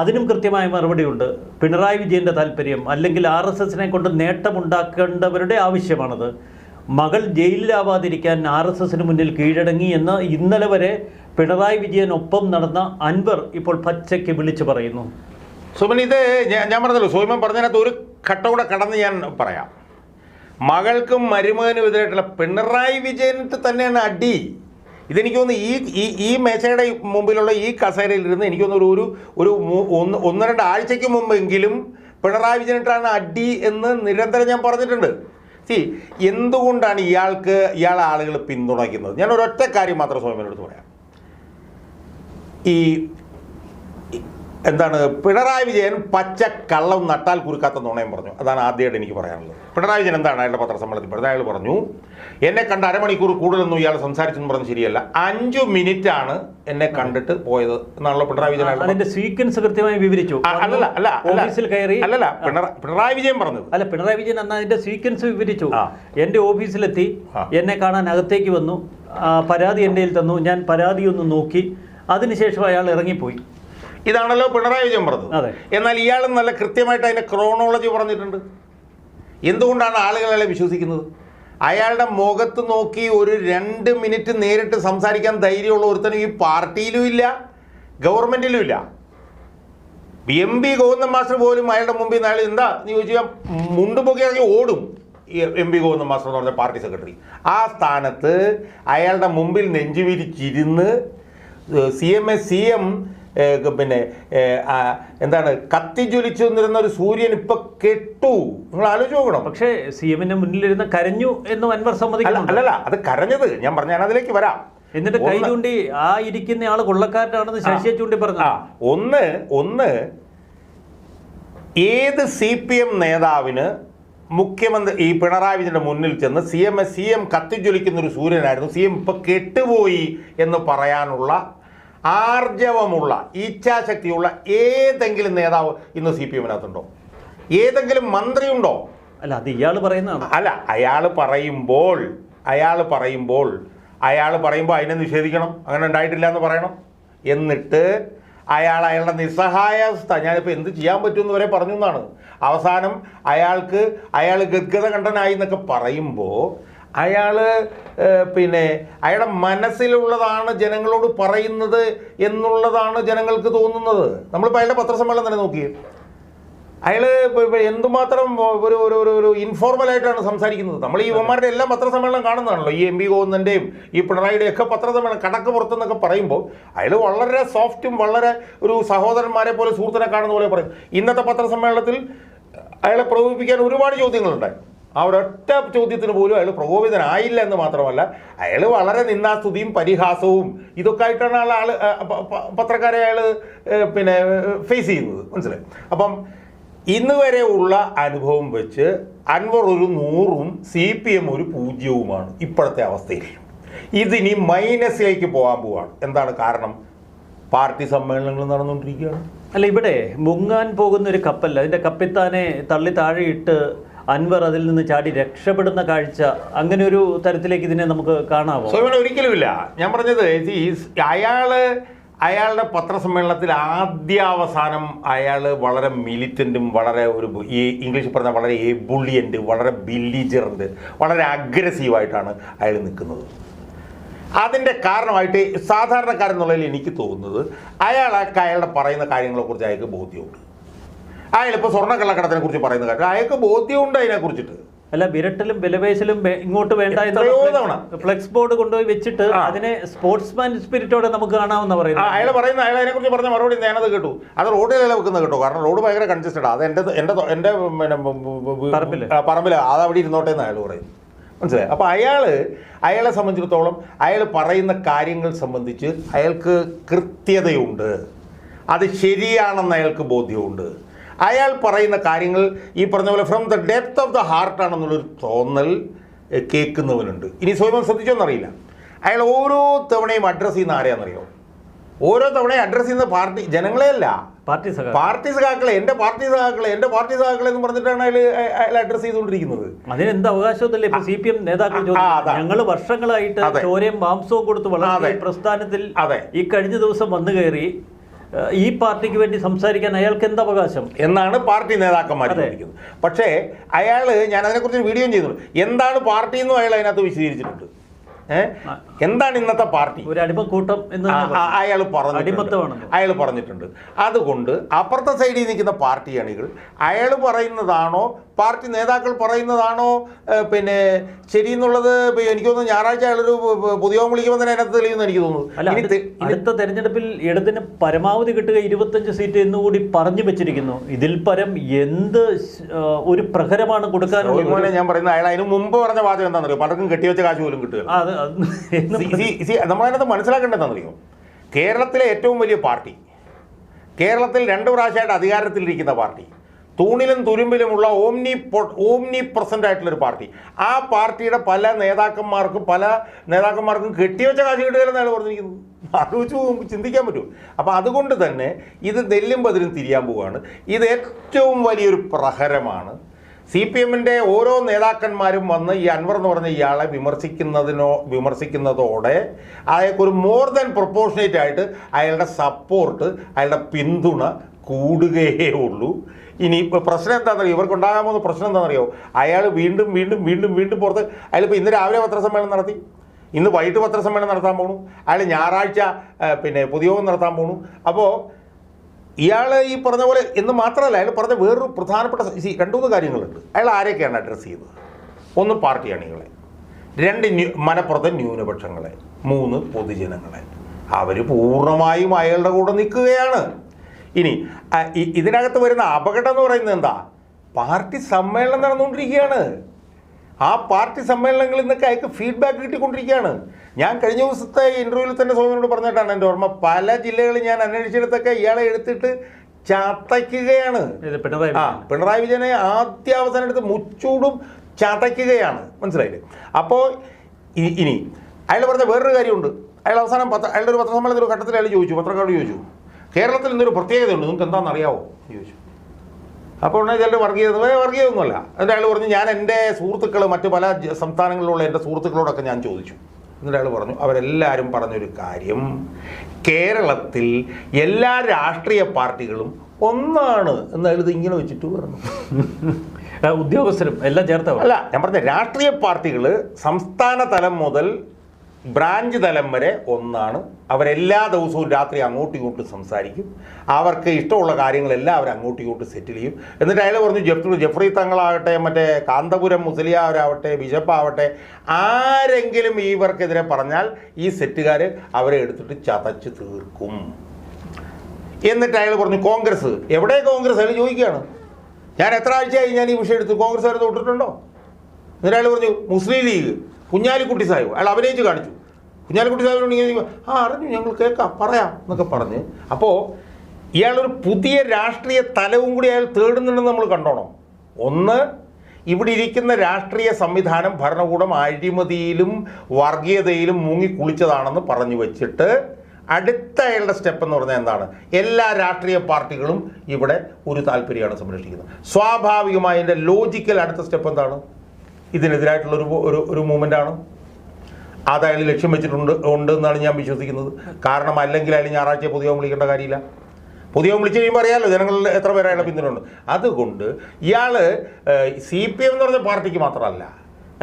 അതിനും കൃത്യമായ മറുപടിയുണ്ട്. പിണറായി വിജയൻ്റെ താല്പര്യം, അല്ലെങ്കിൽ RSSനെ കൊണ്ട് നേട്ടമുണ്ടാക്കേണ്ടവരുടെ ആവശ്യമാണത്. മകൾ ജയിലിലാവാതിരിക്കാൻ RSSന് മുന്നിൽ കീഴടങ്ങി എന്ന് ഇന്നലെ വരെ പിണറായി വിജയനൊപ്പം നടന്ന അൻവർ ഇപ്പോൾ പച്ചയ്ക്ക് വിളിച്ചു പറയുന്നു. സോമൻ, ഇത് ഞാൻ പറഞ്ഞല്ലോ, സോമൻ പറഞ്ഞതിനകത്ത് ഒരു ഘട്ടം കൂടെ കടന്ന് ഞാൻ പറയാം. മകൾക്കും മരുമകനും എതിരായിട്ടുള്ള പിണറായി വിജയനിട്ട് തന്നെയാണ് അടി. ഇതെനിക്ക് തോന്നുന്നു ഈ മേശയുടെ മുമ്പിലുള്ള ഈ കസേരയിലിരുന്ന് എനിക്ക് തോന്നുന്നു ഒരു 1-2 ആഴ്ചയ്ക്ക് മുമ്പെങ്കിലും പിണറായി വിജയനിട്ടാണ് അടി എന്ന് നിരന്തരം ഞാൻ പറഞ്ഞിട്ടുണ്ട്. എന്തുകൊണ്ടാണ് ഇയാളെ ആളുകൾ പിന്തുണയ്ക്കുന്നത്? ഞാൻ ഒരൊറ്റ കാര്യം മാത്രം സോമനോട് പറയാം. ഈ എന്താണ് പിണറായി വിജയൻ പച്ച കള്ളം നട്ടാൽ കുരുക്കാത്ത നുണയും പറഞ്ഞു. അതാണ് ആദ്യമായിട്ട് എനിക്ക് പറയാനുള്ളത്. പിണറായി വിജയൻ എന്താണ് അയാളുടെ പത്രസമ്മേളനത്തിൽ പറഞ്ഞത്? അയാൾ പറഞ്ഞു, എന്നെ കണ്ട് അരമണിക്കൂർ കൂടുതലൊന്നും ഇയാൾ സംസാരിച്ചെന്ന് പറഞ്ഞ് ശരിയല്ല, 5 മിനിറ്റാണ് എന്നെ കണ്ടിട്ട് പോയത് എന്നാണല്ലോ പിണറായി വിജയൻ. അതിന്റെ സീക്വൻസ് കൃത്യമായി വിവരിച്ചു. ഓഫീസിൽ കയറി അല്ലല്ല പിണറായി വിജയൻ പറഞ്ഞത്. അല്ല, പിണറായി വിജയൻ അന്ന് അതിന്റെ സീക്വൻസ് വിവരിച്ചു. എന്റെ ഓഫീസിലെത്തി, എന്നെ കാണാൻ അകത്തേക്ക് വന്നു, പരാതി എൻ്റെ കയ്യിൽ തന്നു, ഞാൻ പരാതി ഒന്ന് നോക്കി, അതിനുശേഷം അയാൾ ഇറങ്ങിപ്പോയി. ഇതാണല്ലോ പിണറായി വിജയൻ പറഞ്ഞത്. എന്നാൽ ഇയാളും നല്ല കൃത്യമായിട്ട് അതിന്റെ ക്രോണോളജി പറഞ്ഞിട്ടുണ്ട്. എന്തുകൊണ്ടാണ് ആളുകൾ അയാളെ വിശ്വസിക്കുന്നത്? അയാളുടെ മുഖത്ത് നോക്കി ഒരു 2 മിനിറ്റ് നേരിട്ട് സംസാരിക്കാൻ ധൈര്യമുള്ള ഒരുത്തനും ഈ പാർട്ടിയിലും ഇല്ല, ഗവൺമെന്റിലും ഇല്ല. MP ഗോവിന്ദൻ മാസ്റ്റർ പോലും അയാളുടെ മുമ്പിൽ നിന്ന് അയാൾ എന്താ നീ ചോദിച്ചാൽ മുണ്ട് പൊക്കി ഇറങ്ങി ഓടും. MP ഗോവിന്ദൻ മാസ്റ്റർ എന്ന് പറഞ്ഞ പാർട്ടി സെക്രട്ടറി ആ സ്ഥാനത്ത് അയാളുടെ മുമ്പിൽ നെഞ്ചുവിരിച്ചിരുന്ന് CM പിന്നെ എന്താണ് കത്തിജ്വലിച്ചു നിന്നിരുന്ന ഒരു സൂര്യൻ ഇപ്പൊ കെട്ടു. നിങ്ങൾ ആലോചിച്ച് നോക്കണം. പക്ഷേ CM-ന്റെ മുന്നിലിരുന്ന് കരഞ്ഞു എന്ന് അൻവർ സമ്മതിക്കണം. അല്ലല്ല, അത് കരഞ്ഞത് ഞാൻ പറഞ്ഞ, ഞാൻ അതിലേക്ക് വരാം. എന്നിട്ട് കൈ ചൂണ്ടി ആ ഇരിക്കുന്ന ആള് കൊള്ളക്കാരനാണെന്ന് ശശിയെ ചൂണ്ടി പറഞ്ഞു. ഒന്ന് ഏത് CPM നേതാവിന് മുഖ്യമന്ത്രി ഈ പിണറായി വിജയന്റെ മുന്നിൽ ചെന്ന് CM കത്തിജ്വലിക്കുന്ന ഒരു സൂര്യനായിരുന്നു, CM ഇപ്പൊ കെട്ടുപോയി എന്ന് പറയാനുള്ള ആർജവമുള്ള ഇച്ഛാശക്തിയുള്ള ഏതെങ്കിലും നേതാവ് ഇന്ന് CPM-നകത്തുണ്ടോ? ഏതെങ്കിലും മന്ത്രിയുണ്ടോ? അല്ല, അത് ഇയാൾ പറയുന്നതാണ്. അല്ല, അയാൾ പറയുമ്പോൾ അതിനെ നിഷേധിക്കണം, അങ്ങനെ ഉണ്ടായിട്ടില്ല എന്ന് പറയണം. എന്നിട്ട് അയാളുടെ നിസ്സഹായാവസ്ഥ, ഞാനിപ്പോൾ എന്ത് ചെയ്യാൻ പറ്റുമെന്ന് വരെ പറഞ്ഞു എന്നാണ്. അവസാനം അയാൾ ഗദ്ഗത കണ്ഠനായി എന്നൊക്കെ പറയുമ്പോൾ പിന്നെ അയാളുടെ മനസ്സിലുള്ളതാണ് ജനങ്ങളോട് പറയുന്നത് എന്നുള്ളതാണ് ജനങ്ങൾക്ക് തോന്നുന്നത്. നമ്മളിപ്പോൾ അയാളുടെ പത്രസമ്മേളനം തന്നെ നോക്കിയേ, അയാൾ എന്തുമാത്രം ഒരു ഇൻഫോർമലായിട്ടാണ് സംസാരിക്കുന്നത്. നമ്മൾ ഈ യുവന്മാരുടെ എല്ലാം പത്രസമ്മേളനം കാണുന്നതാണല്ലോ, ഈ MP ഗോവിന്ദൻ്റെയും ഈ പിണറായിയുടെ ഒക്കെ പത്രസമ്മേളനം കടക്ക് പുറത്തെന്നൊക്കെ പറയുമ്പോൾ അയാൾ വളരെ സോഫ്റ്റും വളരെ ഒരു സഹോദരന്മാരെ പോലെ സുഹൃത്തിനെ കാണുന്ന പോലെ പറയും. ഇന്നത്തെ പത്രസമ്മേളനത്തിൽ അയാളെ പ്രകോപിപ്പിക്കാൻ ഒരുപാട് ചോദ്യങ്ങളുണ്ടായി. ആ ഒരൊറ്റ ചോദ്യത്തിന് പോലും അയാൾ പ്രകോപിതനായില്ല എന്ന് മാത്രമല്ല, അയാൾ വളരെ നിന്ദാസ്തുതിയും പരിഹാസവും ഇതൊക്കെ ആയിട്ടാണ് പത്രക്കാരെ അയാൾ പിന്നെ ഫേസ് ചെയ്യുന്നത്. മനസ്സിലായി? അപ്പം ഇന്ന് വരെ ഉള്ള അനുഭവം വെച്ച് അൻവർ ഒരു 100ഉം CPM ഒരു 0-വുമാണ് ഇപ്പോഴത്തെ അവസ്ഥയിൽ. ഇതിനി മൈനസിലേക്ക് പോകാൻ പോവാണ്. എന്താണ് കാരണം? പാർട്ടി സമ്മേളനങ്ങൾ നടന്നുകൊണ്ടിരിക്കുകയാണ്. അല്ല, ഇവിടെ മുങ്ങാൻ പോകുന്ന ഒരു കപ്പൽ, അതിൻ്റെ കപ്പിത്താനെ തള്ളി താഴെയിട്ട് അൻവർ അതിൽ നിന്ന് ചാടി രക്ഷപ്പെടുന്ന കാഴ്ച, അങ്ങനെ ഒരു തരത്തിലേക്ക് ഇതിനെ നമുക്ക് കാണാമോ? ഒരിക്കലുമില്ല. ഞാൻ പറഞ്ഞത് അയാളുടെ പത്രസമ്മേളനത്തിൽ ആദ്യാവസാനം അയാൾ വളരെ മിലിറ്റൻറ്റും വളരെ ഈ ഇംഗ്ലീഷിൽ പറഞ്ഞാൽ വളരെ എബുള്ളിയൻ്റ്, വളരെ ബില്ലിജറൻ്റ്, വളരെ അഗ്രസീവായിട്ടാണ് അയാൾ നിൽക്കുന്നത്. അതിൻ്റെ കാരണമായിട്ട് സാധാരണക്കാരെന്നുള്ളതിൽ എനിക്ക് തോന്നുന്നത് അയാളുടെ പറയുന്ന കാര്യങ്ങളെക്കുറിച്ച് അയാൾക്ക് ബോധ്യമുണ്ട്. അയാളിപ്പോൾ സ്വർണ്ണക്കള്ളക്കടത്തിനെ കുറിച്ച് പറയുന്ന കാര്യം അയാൾക്ക് ബോധ്യമുണ്ട് അതിനെക്കുറിച്ചിട്ട്. അല്ല, വിരട്ടലും വിലപേശലും ഇങ്ങോട്ട് വേണ്ട, ഫ്ലെക്സ് ബോർഡ് കൊണ്ടുപോയി വെച്ചിട്ട് അതിനെ സ്പോർട്സ്മാൻ സ്പിരിറ്റോടെ നമുക്ക് കാണാമെന്ന് പറയുന്നത്. അയാൾ അതിനെക്കുറിച്ച് പറഞ്ഞ മറുപടി ഞാനത് കേട്ടു. അത് റോഡിലല്ല വെക്കുന്നത് കേട്ടോ, കാരണം റോഡ് ഭയങ്കര കൺജസ്റ്റഡ്. അത് എൻ്റെ പറമ്പിൽ അത് അവിടെ ഇരുന്നോട്ടെ എന്ന് അയാൾ പറയും. മനസ്സിലായി? അപ്പോൾ അയാളെ സംബന്ധിച്ചിടത്തോളം അയാൾ പറയുന്ന കാര്യങ്ങൾ സംബന്ധിച്ച് അയാൾക്ക് കൃത്യതയുണ്ട്, അത് ശരിയാണെന്ന് അയാൾക്ക് ബോധ്യമുണ്ട്. അയാൾ പറയുന്ന കാര്യങ്ങൾ ഈ പറഞ്ഞ പോലെ from the depth of the ഹാർട്ടാണെന്നുള്ളൊരു തോന്നൽ കേൾക്കുന്നവനുണ്ട്. ഇനി സ്വയം ശ്രദ്ധിച്ചോന്നറിയില്ല, അയാൾ ഓരോ തവണയും അഡ്രസ്സ് ചെയ്യുന്ന ആരെയാണെന്നറിയോ? ഓരോ തവണയും അഡ്രസ്സ് ചെയ്യുന്ന പാർട്ടി ജനങ്ങളെയല്ല, പാർട്ടി സഖാക്കളെ, എൻ്റെ പാർട്ടി സഖാക്കളെ എന്ന് പറഞ്ഞിട്ടാണ് അയാൾ അഡ്രസ്സ് ചെയ്തുകൊണ്ടിരിക്കുന്നത്. അതിനെന്ത് അവകാശമൊന്നുമില്ല. ഇപ്പൊ CPM നേതാക്കൾ ഞങ്ങൾ വർഷങ്ങളായിട്ട് ചോരയും മാംസവും കൊടുത്ത് വളരെ പ്രസ്ഥാനത്തിൽ ഈ കഴിഞ്ഞ ദിവസം വന്നു കയറി ഈ പാർട്ടിക്ക് വേണ്ടി സംസാരിക്കാൻ അയാൾക്ക് എന്ത് അവകാശം എന്നാണ് പാർട്ടി നേതാക്കന്മാർ ചോദിക്കുന്നത്. പക്ഷേ ഞാൻ അതിനെക്കുറിച്ച് വീഡിയോ ചെയ്യുന്നുണ്ട്. എന്താണ് പാർട്ടി എന്നും അയാൾ അതിനകത്ത് വിശദീകരിച്ചിട്ടുണ്ട്. എന്താണ് ഇന്നത്തെ പാർട്ടി? ഒരു അടിമക്കൂട്ടം എന്ന് അയാൾ പറഞ്ഞിട്ടുണ്ട്. അതുകൊണ്ട് അപ്പുറത്തെ സൈഡിൽ നിൽക്കുന്ന പാർട്ടി അണികൾ അയാൾ പറയുന്നതാണോ പാർട്ടി നേതാക്കൾ പറയുന്നതാണോ പിന്നെ ശരി എന്നുള്ളത് എനിക്ക് തോന്നുന്നു ഞായറാഴ്ച അയാളൊരു പൊതുയോഗം വിളിക്കുമ്പോൾ തന്നെ അതിനകത്ത് തെളിയുമെന്ന് എനിക്ക് തോന്നുന്നു. അടുത്ത തെരഞ്ഞെടുപ്പിൽ ഇടതിന് പരമാവധി കിട്ടുക 25 സീറ്റ് എന്നുകൂടി പറഞ്ഞു വെച്ചിരിക്കുന്നു. ഇതിൽ പരം എന്ത് ഒരു പ്രഹരമാണ് കൊടുക്കാനുള്ളത്? ഞാൻ പറയുന്നത് അയാൾ അതിന് മുമ്പ് പറഞ്ഞ വാചകം എന്താണെന്നറിയോ? പലർക്കും കെട്ടിവെച്ച കാശ് പോലും കിട്ടുക. നമ്മളതിനകത്ത് മനസ്സിലാക്കേണ്ടത് എന്താണെന്നറിയോ? കേരളത്തിലെ ഏറ്റവും വലിയ പാർട്ടി കേരളത്തിൽ 2 പ്രാവശ്യമായിട്ട് അധികാരത്തിലിരിക്കുന്ന പാർട്ടി, തൂണിലും തുരുമ്പിലുമുള്ള ഓംനി പ്രസൻ്റ് ആയിട്ടുള്ളൊരു പാർട്ടി, ആ പാർട്ടിയുടെ പല നേതാക്കന്മാർക്കും കെട്ടിവെച്ച കാശ് കിട്ടുകയെന്നാണ് പറഞ്ഞിരിക്കുന്നത്. ആലോചിച്ച് നമുക്ക് ചിന്തിക്കാൻ പറ്റും. അപ്പോൾ അതുകൊണ്ട് തന്നെ ഇത് നെല്ലും പതിരും തിരിയാൻ പോവുകയാണ്. ഇത് ഏറ്റവും വലിയൊരു പ്രഹരമാണ്. CPM-ൻ്റെ ഓരോ നേതാക്കന്മാരും വന്ന് ഈ അൻവർ എന്ന് പറഞ്ഞ ഇയാളെ വിമർശിക്കുന്നതോടെ അയാൾക്കൊരു മോർ ദാൻ പ്രൊപ്പോർഷനേറ്റ് ആയിട്ട് അയാളുടെ സപ്പോർട്ട്, അയാളുടെ പിന്തുണ കൂടുകയേ ഉള്ളൂ. ഇനി ഇപ്പോൾ പ്രശ്നം എന്താണെന്നറിയോ, ഇവർക്കുണ്ടാകാൻ പോകുന്ന പ്രശ്നം എന്താണെന്നറിയോ, അയാൾ വീണ്ടും പുറത്ത് അയാളിപ്പോൾ ഇന്ന് രാവിലെ പത്രസമ്മേളനം നടത്തി, ഇന്ന് വൈകിട്ട് പത്രസമ്മേളനം നടത്താൻ പോകണു, അയാൾ ഞായറാഴ്ച പൊതുയോഗം നടത്താൻ പോകണു. അപ്പോൾ ഇയാൾ ഈ പറഞ്ഞ പോലെ എന്ന് മാത്രമല്ല, അയാൾ പറഞ്ഞ വേറൊരു പ്രധാനപ്പെട്ട 2-3 കാര്യങ്ങളുണ്ട്. അയാൾ ആരെയൊക്കെയാണ് അഡ്രസ്സ് ചെയ്തത്? 1 പാർട്ടി അണികളെ, 2 മലപ്പുറത്തെ ന്യൂനപക്ഷങ്ങളെ, 3 പൊതുജനങ്ങളെ. അവർ പൂർണ്ണമായും അയാളുടെ കൂടെ നിൽക്കുകയാണ്. ഇനി ഇതിനകത്ത് വരുന്ന അപകടം എന്ന് പറയുന്നത് എന്താ? പാർട്ടി സമ്മേളനം നടന്നുകൊണ്ടിരിക്കുകയാണ്. ആ പാർട്ടി സമ്മേളനങ്ങളിൽ നിന്നൊക്കെ അയാൾക്ക് ഫീഡ്ബാക്ക് കിട്ടിക്കൊണ്ടിരിക്കുകയാണ്. ഞാൻ കഴിഞ്ഞ ദിവസത്തെ ഇൻ്റർവ്യൂവിൽ തന്നെ സോമനോട് പറഞ്ഞിട്ടാണ് എൻ്റെ ഓർമ്മ, പല ജില്ലകളിൽ ഞാൻ അന്വേഷിച്ചിടത്തൊക്കെ ഇയാളെ എടുത്തിട്ട് ചാത്തയ്ക്കുകയാണ്. പിണറായി വിജയനെ അവസാനം എടുത്ത് മുച്ചൂടും ചാത്തയ്ക്കുകയാണ്. മനസ്സിലായില്ലേ? അപ്പോൾ ഇനി അയാൾ പറഞ്ഞ വേറൊരു കാര്യമുണ്ട്. അയാൾ അവസാനം അയാളുടെ ഒരു പത്രസമ്മേളനത്തിൽ ഒരു ഘട്ടത്തിൽ അയാൾ പത്രക്കാരോട് ചോദിച്ചു, കേരളത്തിൽ ഇന്നൊരു പ്രത്യേകതയുണ്ട്, നിങ്ങൾക്ക് എന്താണെന്ന് അറിയാവോ ചോദിച്ചു. അപ്പോൾ ഉടനെ ചിലർ വർഗീയൊന്നുമല്ല. എന്നിട്ട് അയാൾ പറഞ്ഞു, ഞാൻ എൻ്റെ സുഹൃത്തുക്കൾ മറ്റ് പല സംസ്ഥാനങ്ങളിലുള്ള എൻ്റെ സുഹൃത്തുക്കളോടൊക്കെ ഞാൻ ചോദിച്ചു. എന്നിട്ട് അയാൾ പറഞ്ഞു, അവരെല്ലാവരും പറഞ്ഞൊരു കാര്യം, കേരളത്തിൽ എല്ലാ രാഷ്ട്രീയ പാർട്ടികളും ഒന്നാണ് എന്ന് അയാൾ ഇങ്ങനെ വെച്ചിട്ട് പറഞ്ഞു. ഉദ്യോഗസ്ഥരും എല്ലാം ചേർത്ത അല്ല, ഞാൻ പറഞ്ഞ രാഷ്ട്രീയ പാർട്ടികൾ സംസ്ഥാന തലം മുതൽ ബ്രാഞ്ച് തലം വരെ ഒന്നാണ്. അവരെല്ലാ ദിവസവും രാത്രി അങ്ങോട്ടും ഇങ്ങോട്ടും സംസാരിക്കും. അവർക്ക് ഇഷ്ടമുള്ള കാര്യങ്ങളെല്ലാം അവർ അങ്ങോട്ടും ഇങ്ങോട്ടും സെറ്റിൽ ചെയ്യും. എന്നിട്ട് അയാൾ പറഞ്ഞു, ജഫ്രി തങ്ങളാകട്ടെ, മറ്റേ കാന്തപുരം മുസ്ലിയാവരാവട്ടെ, ബിഷപ്പാവട്ടെ, ആരെങ്കിലും ഇവർക്കെതിരെ പറഞ്ഞാൽ ഈ സെറ്റുകാർ അവരെ എടുത്തിട്ട് ചതച്ച് തീർക്കും. എന്നിട്ട് അയാൾ പറഞ്ഞു, കോൺഗ്രസ് എവിടെ? കോൺഗ്രസ് അയാൾ ചോദിക്കുകയാണ്, ഞാൻ എത്ര ആഴ്ചയായി ഞാൻ ഈ വിഷയം എടുത്തു, കോൺഗ്രസ് അവർ തൊട്ടിട്ടുണ്ടോ? എന്നിട്ട് അയാൾ പറഞ്ഞു, മുസ്ലിം ലീഗ്, കുഞ്ഞാലിക്കുട്ടി സാഹിബ്. അയാൾ അഭിനയിച്ച് കാണിച്ചു. കുഞ്ഞാലിക്കുട്ടി സാഹിബിനോട് ഇങ്ങനെ അറിഞ്ഞു, ഞങ്ങൾ കേൾക്കാം, പറയാം എന്നൊക്കെ പറഞ്ഞ്. അപ്പോൾ ഇയാളൊരു പുതിയ രാഷ്ട്രീയ തലവും കൂടി അയാൾ തേടുന്നുണ്ടെന്ന് നമ്മൾ കണ്ടോണം. ഒന്ന്, ഇവിടെ ഇരിക്കുന്ന രാഷ്ട്രീയ സംവിധാനം, ഭരണകൂടം അഴിമതിയിലും വർഗീയതയിലും മുങ്ങിക്കുളിച്ചതാണെന്ന് പറഞ്ഞു വെച്ചിട്ട് അടുത്ത അയാളുടെ സ്റ്റെപ്പ് എന്ന് പറഞ്ഞാൽ എന്താണ്? എല്ലാ രാഷ്ട്രീയ പാർട്ടികളും ഇവിടെ ഒരു താല്പര്യമാണ് സംരക്ഷിക്കുന്നത്. സ്വാഭാവികമായി എൻ്റെ ലോജിക്കൽ അടുത്ത സ്റ്റെപ്പ് എന്താണ്? ഇതിനെതിരായിട്ടുള്ളൊരു മൂവ്മെൻ്റാണ്. അത് അയാൾ ലക്ഷ്യം ഉണ്ടെന്നാണ് ഞാൻ വിശ്വസിക്കുന്നത്. കാരണം അല്ലെങ്കിൽ അയാൾ ഞായറാഴ്ച പൊതുയോഗം വിളിക്കേണ്ട കാര്യമില്ല. പൊതുയോഗം വിളിച്ചു കഴിയുമ്പോൾ അറിയാമല്ലോ ജനങ്ങളിൽ എത്ര പേര് അയാളെ പിന്തുണയുണ്ട്. അതുകൊണ്ട് ഇയാൾ CPM എന്ന് പറഞ്ഞ പാർട്ടിക്ക് മാത്രമല്ല,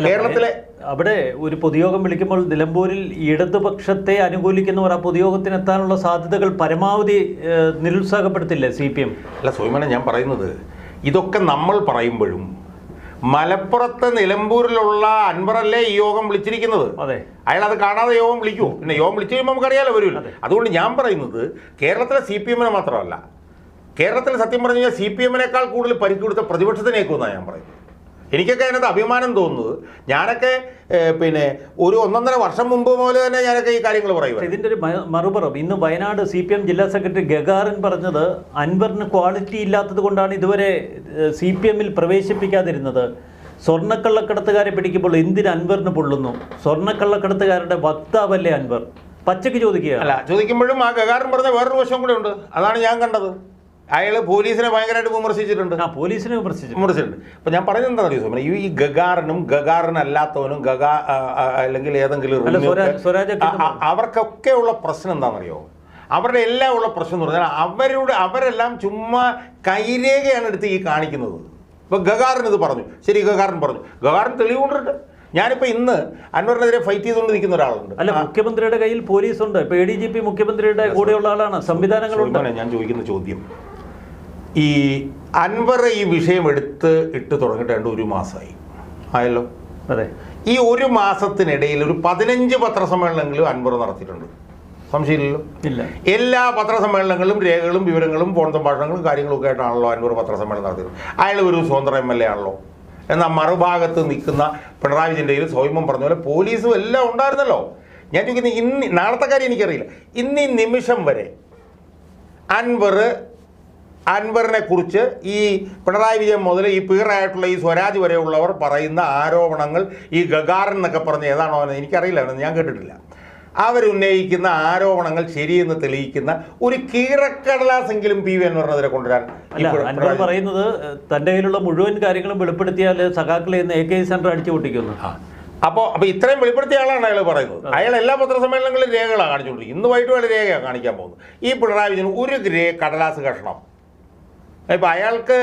കേരളത്തിലെ അവിടെ ഒരു പൊതുയോഗം വിളിക്കുമ്പോൾ നിലമ്പൂരിൽ ഇടതുപക്ഷത്തെ അനുകൂലിക്കുന്നവർ ആ പൊതുയോഗത്തിനെത്താനുള്ള സാധ്യതകൾ പരമാവധി നിരുത്സാഹപ്പെടുത്തില്ലേ CPM? അല്ല സോമനെ, ഞാൻ പറയുന്നത് ഇതൊക്കെ നമ്മൾ പറയുമ്പോഴും മലപ്പുറത്ത് നിലമ്പൂരിലുള്ള അൻവറല്ലേ ഈ യോഗം വിളിച്ചിരിക്കുന്നത്. അതെ, അയാൾ അത് കാണാതെ യോഗം വിളിക്കുമോ? പിന്നെ യോഗം വിളിച്ചു കഴിയുമ്പോൾ നമുക്കറിയാലോ വരില്ല. അതുകൊണ്ട് ഞാൻ പറയുന്നത് കേരളത്തിലെ CPM-നെ മാത്രമല്ല, കേരളത്തിൽ സത്യം പറഞ്ഞു കഴിഞ്ഞാൽ CPM-നേക്കാൾ കൂടുതൽ പരിക്ക് കൊടുത്ത പ്രതിപക്ഷത്തിനേക്കുമെന്നാണ് ഞാൻ പറയുന്നത്. എനിക്കൊക്കെ അതിനകത്ത് അഭിമാനം തോന്നുന്നത്, ഞാനൊക്കെ ഒരു 1.5 വർഷം മുമ്പ് മുതൽ തന്നെ ഞാനൊക്കെ ഈ കാര്യങ്ങൾ പറയുക. ഇതിൻ്റെ ഒരു മറുപുറം, ഇന്ന് വയനാട് CPM ജില്ലാ സെക്രട്ടറി ഗഗാറിൻ പറഞ്ഞത് അൻവറിന് ക്വാളിറ്റി ഇല്ലാത്തത് കൊണ്ടാണ് ഇതുവരെ CPM-ൽ പ്രവേശിപ്പിക്കാതിരുന്നത്. സ്വർണ്ണക്കള്ളക്കടത്തുകാരെ പിടിക്കുമ്പോൾ എന്തിന് അൻവറിന് പൊള്ളുന്നു? സ്വർണ്ണക്കള്ളക്കടത്തുകാരുടെ വക്താവല്ലേ അൻവർ? പച്ചയ്ക്ക് ചോദിക്കുക. അല്ല, ചോദിക്കുമ്പോഴും ആ ഗഗാറിൻ പറഞ്ഞ വേറൊരു വശം കൂടെ ഉണ്ട്. അതാണ് ഞാൻ കണ്ടത്. അയാൾ പോലീസിനെ ഭയങ്കരമായിട്ട് വിമർശിച്ചിട്ടുണ്ട്. പോലീസിനെ വിമർശിച്ചിട്ടുണ്ട്. അപ്പം ഞാൻ പറഞ്ഞത് എന്താ അറിയോ, ഈ ഗഗാറിനും ഗഗാറിനല്ലാത്തവനും അല്ലെങ്കിൽ ഏതെങ്കിലും അവർക്കൊക്കെ ഉള്ള പ്രശ്നം എന്താണെന്നറിയോ? അവരുടെ എല്ലാം ഉള്ള പ്രശ്നം എന്ന് പറഞ്ഞാൽ അവരെല്ലാം ചുമ്മാ കൈരേഖയാണ് എടുത്ത് ഈ കാണിക്കുന്നത്. ഇപ്പോൾ ഗഗാറിന് ഇത് പറഞ്ഞു, ശരി, ഗഗാറിൻ പറഞ്ഞു, ഗഗാറിൻ തെളിവുകൊണ്ടിട്ട്. ഞാനിപ്പോൾ ഇന്ന് അൻവറിനെതിരെ ഫൈറ്റ് ചെയ്തുകൊണ്ട് നിൽക്കുന്ന ഒരാളുണ്ട്. അല്ല, മുഖ്യമന്ത്രിയുടെ കയ്യിൽ പോലീസുണ്ട്. ഇപ്പോൾ ADGP മുഖ്യമന്ത്രിയുടെ കൂടെയുള്ള ആളാണ്. സംവിധാനങ്ങളുണ്ട്. ഞാൻ ചോദിക്കുന്ന ചോദ്യം, ഈ അൻവർ ഈ വിഷയം ഇട്ട് തുടങ്ങിയിട്ട് 1 മാസമായി ആയല്ലോ. അതെ, ഈ 1 മാസത്തിനിടയിൽ ഒരു 15 പത്രസമ്മേളനങ്ങളും അൻവർ നടത്തിയിട്ടുണ്ട്. സംശയമില്ലല്ലോ. ഇല്ല. എല്ലാ പത്രസമ്മേളനങ്ങളും രേഖകളും വിവരങ്ങളും ഫോൺ സംഭാഷണങ്ങളും കാര്യങ്ങളും ഒക്കെ ആയിട്ടാണല്ലോ അൻവർ പത്രസമ്മേളനം നടത്തിയത്. അയാൾ ഒരു സ്വതന്ത്ര MLA ആണല്ലോ. എന്നാൽ മറുഭാഗത്ത് നിൽക്കുന്ന പിണറായി വിജയൻ്റെ സോയിമം പറഞ്ഞ പോലെ പോലീസും എല്ലാം ഉണ്ടായിരുന്നല്ലോ. ഞാൻ ചോദിക്കുന്നത്, നാളത്തെ കാര്യം എനിക്കറിയില്ല, ഇന്ന് ഈ നിമിഷം വരെ അൻവറിനെ കുറിച്ച് ഈ പിണറായി വിജയൻ മുതൽ ഈ പീറായിട്ടുള്ള ഈ സ്വരാജ് വരെയുള്ളവർ പറയുന്ന ആരോപണങ്ങൾ, ഈ ഗഗാരൻ എന്നൊക്കെ പറഞ്ഞ് ഏതാണോ എനിക്കറിയില്ല, ഞാൻ കേട്ടിട്ടില്ല, അവരുന്നയിക്കുന്ന ആരോപണങ്ങൾ ശരിയെന്ന് തെളിയിക്കുന്ന ഒരു കീറക്കടലാസെങ്കിലും പി വി അൻവറിനെതിരെ കൊണ്ടുവരാൻ അൻവർ പറയുന്നത് തൻ്റെ കയ്യിലുള്ള മുഴുവൻ കാര്യങ്ങളും വെളിപ്പെടുത്തിയാൽ സഖാക്കളെ AK സെന്റർ അടിച്ചു പൊട്ടിക്കുന്നു. അപ്പോൾ ഇത്രയും വെളിപ്പെടുത്തിയ ആളാണ് അയാൾ പറയുന്നത്. അയാൾ എല്ലാ പത്രസമ്മേളനങ്ങളിലും രേഖകളാണ് കാണിച്ചുകൊണ്ടിരിക്കുന്നത്. ഇന്ന് വൈകിട്ട് വേണ്ട രേഖയാണ് കാണിക്കാൻ പോകുന്നത്. ഈ പിണറായി വിജയൻ ഒരു കടലാസ് കഷ്ണം, ഇപ്പം അയാൾക്ക്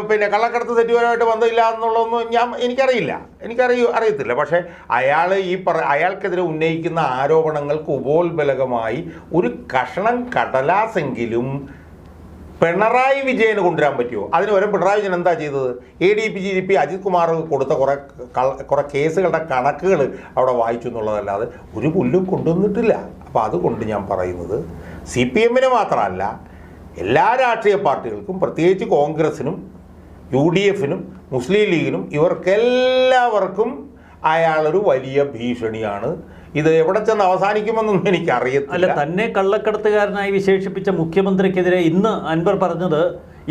പിന്നെ കള്ളക്കടത്ത് തെറ്റുപരമായിട്ട് ബന്ധമില്ല എന്നുള്ളതൊന്നും അറിയത്തില്ല. പക്ഷേ അയാൾ അയാൾക്കെതിരെ ഉന്നയിക്കുന്ന ആരോപണങ്ങൾക്ക് ഉപോത്ബലകമായി ഒരു കഷണം കടലാസെങ്കിലും പിണറായി വിജയന് കൊണ്ടുവരാൻ പറ്റുമോ? അതിന് വരെ പിണറായി വിജയൻ എന്താ ചെയ്തത്? ADGP അജിത് കുമാർ കൊടുത്ത കുറേ കേസുകളുടെ കണക്കുകൾ അവിടെ വായിച്ചു എന്നുള്ളതല്ലാതെ ഒരു പുല്ലും കൊണ്ടുവന്നിട്ടില്ല. അപ്പോൾ അതുകൊണ്ട് ഞാൻ പറയുന്നത് CPM മാത്രമല്ല, എല്ലാ രാഷ്ട്രീയ പാർട്ടികൾക്കും, പ്രത്യേകിച്ച് കോൺഗ്രസിനും UDF മുസ്ലിം ലീഗിനും ഇവർക്കെല്ലാവർക്കും അയാളൊരു വലിയ ഭീഷണിയാണ്. ഇത് എവിടെ ചെന്ന് അവസാനിക്കുമെന്നൊന്നും എനിക്കറിയത്തില്ല. തന്നെ കള്ളക്കടത്തുകാരനായി വിശേഷിപ്പിച്ച മുഖ്യമന്ത്രിക്കെതിരെ ഇന്ന് അൻവർ പറഞ്ഞത്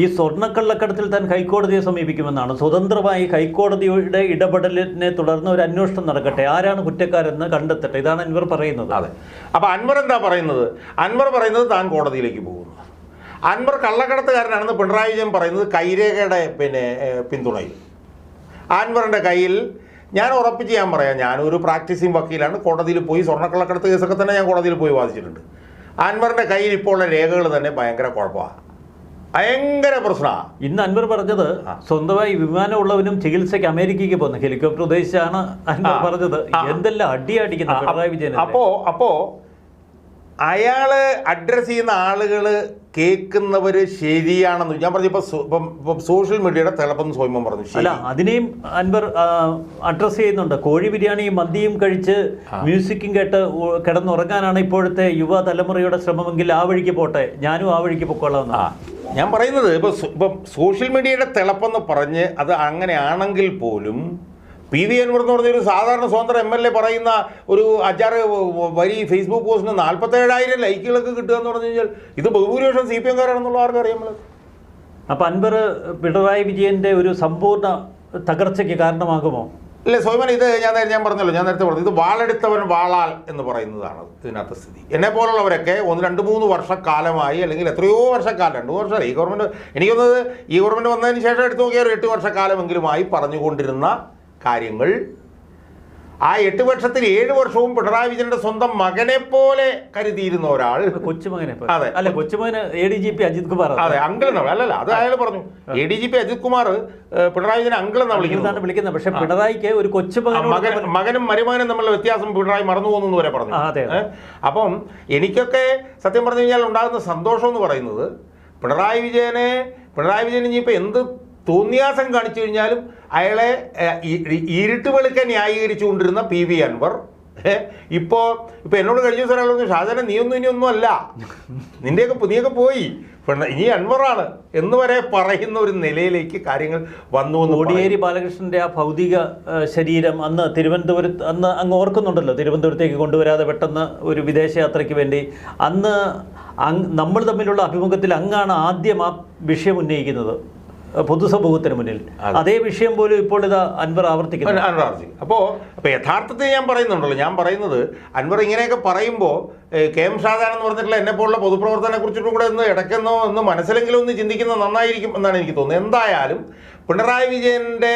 ഈ സ്വർണ്ണക്കള്ളക്കടത്തിൽ താൻ ഹൈക്കോടതിയെ സമീപിക്കുമെന്നാണ്. സ്വതന്ത്രമായി ഹൈക്കോടതിയുടെ ഇടപെടലിനെ തുടർന്ന് ഒരു അന്വേഷണം നടക്കട്ടെ, ആരാണ് കുറ്റക്കാരെന്ന് കണ്ടെത്തട്ടെ, ഇതാണ് അൻവർ പറയുന്നത്. അതെ. അപ്പോൾ അൻവർ എന്താ പറയുന്നത്? അൻവർ പറയുന്നത് താൻ കോടതിയിലേക്ക് പോകുന്നു. അൻവർ കള്ളക്കടത്തുകാരനാണെന്ന് പിണറായി വിജയൻ പറയുന്നത് കൈരേഖയുടെ പിന്തുണയിൽ. അൻവറിൻ്റെ കയ്യിൽ ഞാൻ ഉറപ്പിച്ച് ഞാൻ പറയാം, ഞാനൊരു പ്രാക്ടീസിങ് വക്കീലാണ്. കോടതിയിൽ പോയി സ്വർണ്ണക്കള്ളക്കടത്ത് കേസൊക്കെ തന്നെ ഞാൻ കോടതിയിൽ പോയി വാദിച്ചിട്ടുണ്ട്. അൻവറിൻ്റെ കയ്യിൽ ഇപ്പോൾ ഉള്ള രേഖകൾ തന്നെ ഭയങ്കര കുഴപ്പമാണ്, ഭയങ്കര പ്രശ്നമാണ്. ഇന്ന് അൻവർ പറഞ്ഞത് സ്വന്തമായി വിമാനമുള്ളവനും ചികിത്സയ്ക്ക് അമേരിക്കയ്ക്ക് പോകുന്നു, ഹെലികോപ്റ്റർ ഉദ്ദേശിച്ചാണ് അൻവർ പറഞ്ഞത്. എന്തെല്ലാം അടിയടിക്കുന്നത് പിണറായി വിജയൻ. അപ്പോൾ അയാൾ അഡ്രസ്സ് ചെയ്യുന്ന ആളുകൾ കേൾക്കുന്നവർ ശരിയാണെന്ന് ഞാൻ പറഞ്ഞു. ഇപ്പം സോഷ്യൽ മീഡിയയുടെ തിളപ്പെന്ന് സ്വയം പറഞ്ഞു. അല്ല, അതിനെയും അൻവർ അഡ്രസ്സ് ചെയ്യുന്നുണ്ട്. കോഴി ബിരിയാണിയും മന്തിയും കഴിച്ച് മ്യൂസിക്കും കേട്ട് കിടന്നുറങ്ങാനാണ് ഇപ്പോഴത്തെ യുവതലമുറയുടെ ശ്രമമെങ്കിൽ ആ വഴിക്ക് പോട്ടെ, ഞാനും ആ വഴിക്ക് പൊക്കോളാം. ഞാൻ പറയുന്നത് ഇപ്പം സോഷ്യൽ മീഡിയയുടെ തിളപ്പെന്ന് പറഞ്ഞ് അത് അങ്ങനെയാണെങ്കിൽ പോലും PV അൻവർ എന്ന് പറഞ്ഞൊരു സാധാരണ സ്വതന്ത്ര MLA പറയുന്ന ഒരു 5-6 വരി ഫേസ്ബുക്ക് പോസ്റ്റിന് 47,000 ലൈക്കുകളൊക്കെ കിട്ടുക എന്ന് പറഞ്ഞു കഴിഞ്ഞാൽ ഇത് ബഹുഭൂരിപക്ഷം CPM കാരാണെന്നുള്ള ആർക്കും അറിയാൻ. അപ്പം അൻവർ പിണറായി വിജയൻ്റെ ഒരു സമ്പൂർണ്ണ തകർച്ചയ്ക്ക് കാരണമാകുമോ? ഇല്ല സോയ്മൻ, ഇത് ഞാൻ പറഞ്ഞല്ലോ, ഞാൻ നേരത്തെ പറഞ്ഞു, ഇത് വാളെടുത്തവൻ വാളാൽ എന്ന് പറയുന്നതാണ് ഇതിനകത്ത് സ്ഥിതി. എന്നെ പോലുള്ളവരൊക്കെ 1-2-3 വർഷക്കാലമായി, അല്ലെങ്കിൽ എത്രയോ വർഷക്കാലം, 2 വർഷം, ഈ ഗവൺമെൻറ് എനിക്കൊന്നത് ഈ ഗവൺമെൻറ് വന്നതിന് ശേഷം എടുത്തു നോക്കിയാൽ 8 വർഷക്കാലമെങ്കിലുമായി പറഞ്ഞുകൊണ്ടിരുന്ന കാര്യങ്ങൾ, ആ 8 വർഷത്തിൽ 7 വർഷവും പിണറായി വിജയന്റെ സ്വന്തം മകനെ പോലെ കരുതിയിരുന്ന ഒരാൾ, കൊച്ചുമകനെ. അതെ, അല്ല, കൊച്ചുമകന് ADGP അജിത് കുമാർ. അതെ, അങ്കിൾ എന്നാണ്. അല്ലല്ല, അത് അയാൾ പറഞ്ഞു. ADGP അജിത് കുമാർ പിണറായി വിജയൻ അങ്കിൾ എന്നാണ് വിളിക്കുന്നത്. പക്ഷെ പിണറായിക്ക് ഒരു മകനും മരുമകനും തമ്മിലുള്ള വ്യത്യാസം പിണറായി മറന്നു പോകുന്നു വരെ പറഞ്ഞു. അപ്പം എനിക്കൊക്കെ സത്യം പറഞ്ഞു കഴിഞ്ഞാൽ ഉണ്ടാകുന്ന സന്തോഷം എന്ന് പറയുന്നത് പിണറായി വിജയൻ ഇനിയിപ്പോൾ എന്ത് തോന്നിയാസം കാണിച്ചു കഴിഞ്ഞാലും അയാളെ ഇരുട്ട് വെളുക്കാൻ ന്യായീകരിച്ചുകൊണ്ടിരുന്ന PV അൻവർ ഇപ്പോൾ എന്നോട് കഴിഞ്ഞ ദിവസം ഒരാൾ പറഞ്ഞു, ഷാജാനെ ഇനിയൊന്നും അല്ല, നീയൊക്കെ പോയി, ഇനി അൻവറാണ് എന്ന് വരെ പറയുന്ന ഒരു നിലയിലേക്ക് കാര്യങ്ങൾ വന്നു. കോടിയേരി ബാലകൃഷ്ണന്റെ ആ ഭൗതിക ശരീരം അന്ന് തിരുവനന്തപുരത്ത്, അന്ന് അങ്ങ് ഓർക്കുന്നുണ്ടല്ലോ, തിരുവനന്തപുരത്തേക്ക് കൊണ്ടുവരാതെ പെട്ടെന്ന് ഒരു വിദേശയാത്രയ്ക്ക് വേണ്ടി അന്ന് നമ്മൾ തമ്മിലുള്ള അഭിമുഖത്തിൽ അങ്ങാണ് ആദ്യം ആ വിഷയം ഉന്നയിക്കുന്നത് പൊതുസമൂഹത്തിന് മുന്നിൽ. അതേ വിഷയം പോലും ഇപ്പോൾ ഇത് അൻവർ ആവർത്തിക്കുന്നു. അപ്പോൾ യഥാർത്ഥത്തിൽ ഞാൻ പറയുന്നത് അൻവർ ഇങ്ങനെയൊക്കെ പറയുമ്പോൾ KM ഷാജാൻ എന്ന് പറഞ്ഞിട്ടുള്ള എന്നെപ്പോലുള്ള പൊതുപ്രവർത്തനെ കുറിച്ചിട്ടും കൂടെ ഒന്ന് മനസ്സിലെങ്കിലും ഒന്ന് ചിന്തിക്കുന്നത് നന്നായിരിക്കും എന്നാണ് എനിക്ക് തോന്നുന്നത്. എന്തായാലും പിണറായി വിജയൻ്റെ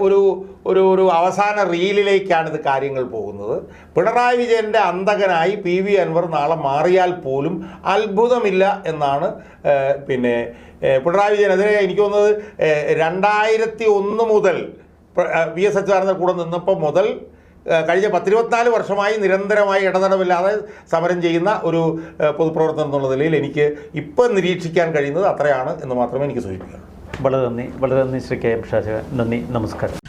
ഒരു അവസാന റീലിലേക്കാണ് ഇത് കാര്യങ്ങൾ പോകുന്നത്. പിണറായി വിജയൻ്റെ അന്തകനായി PV അൻവർ നാളെ മാറിയാൽ പോലും അത്ഭുതമില്ല എന്നാണ് പിണറായി വിജയനെതിരെ എനിക്ക് തോന്നുന്നത് 2001 മുതൽ VS അച്യുതാനന്ദൻ കൂടെ നിന്നപ്പോൾ മുതൽ കഴിഞ്ഞ 10-24 വർഷമായി നിരന്തരമായി ഇടതടവില്ലാതെ സമരം ചെയ്യുന്ന ഒരു പൊതുപ്രവർത്തനം എന്നുള്ള നിലയിൽ എനിക്ക് ഇപ്പം നിരീക്ഷിക്കാൻ കഴിയുന്നത് അത്രയാണ് എന്ന് മാത്രമേ എനിക്ക് സൂചിപ്പിക്കാറുള്ളൂ. വളരെ നന്ദി ശ്രീ KM ഷാജഹാൻ. നന്ദി, നമസ്കാരം.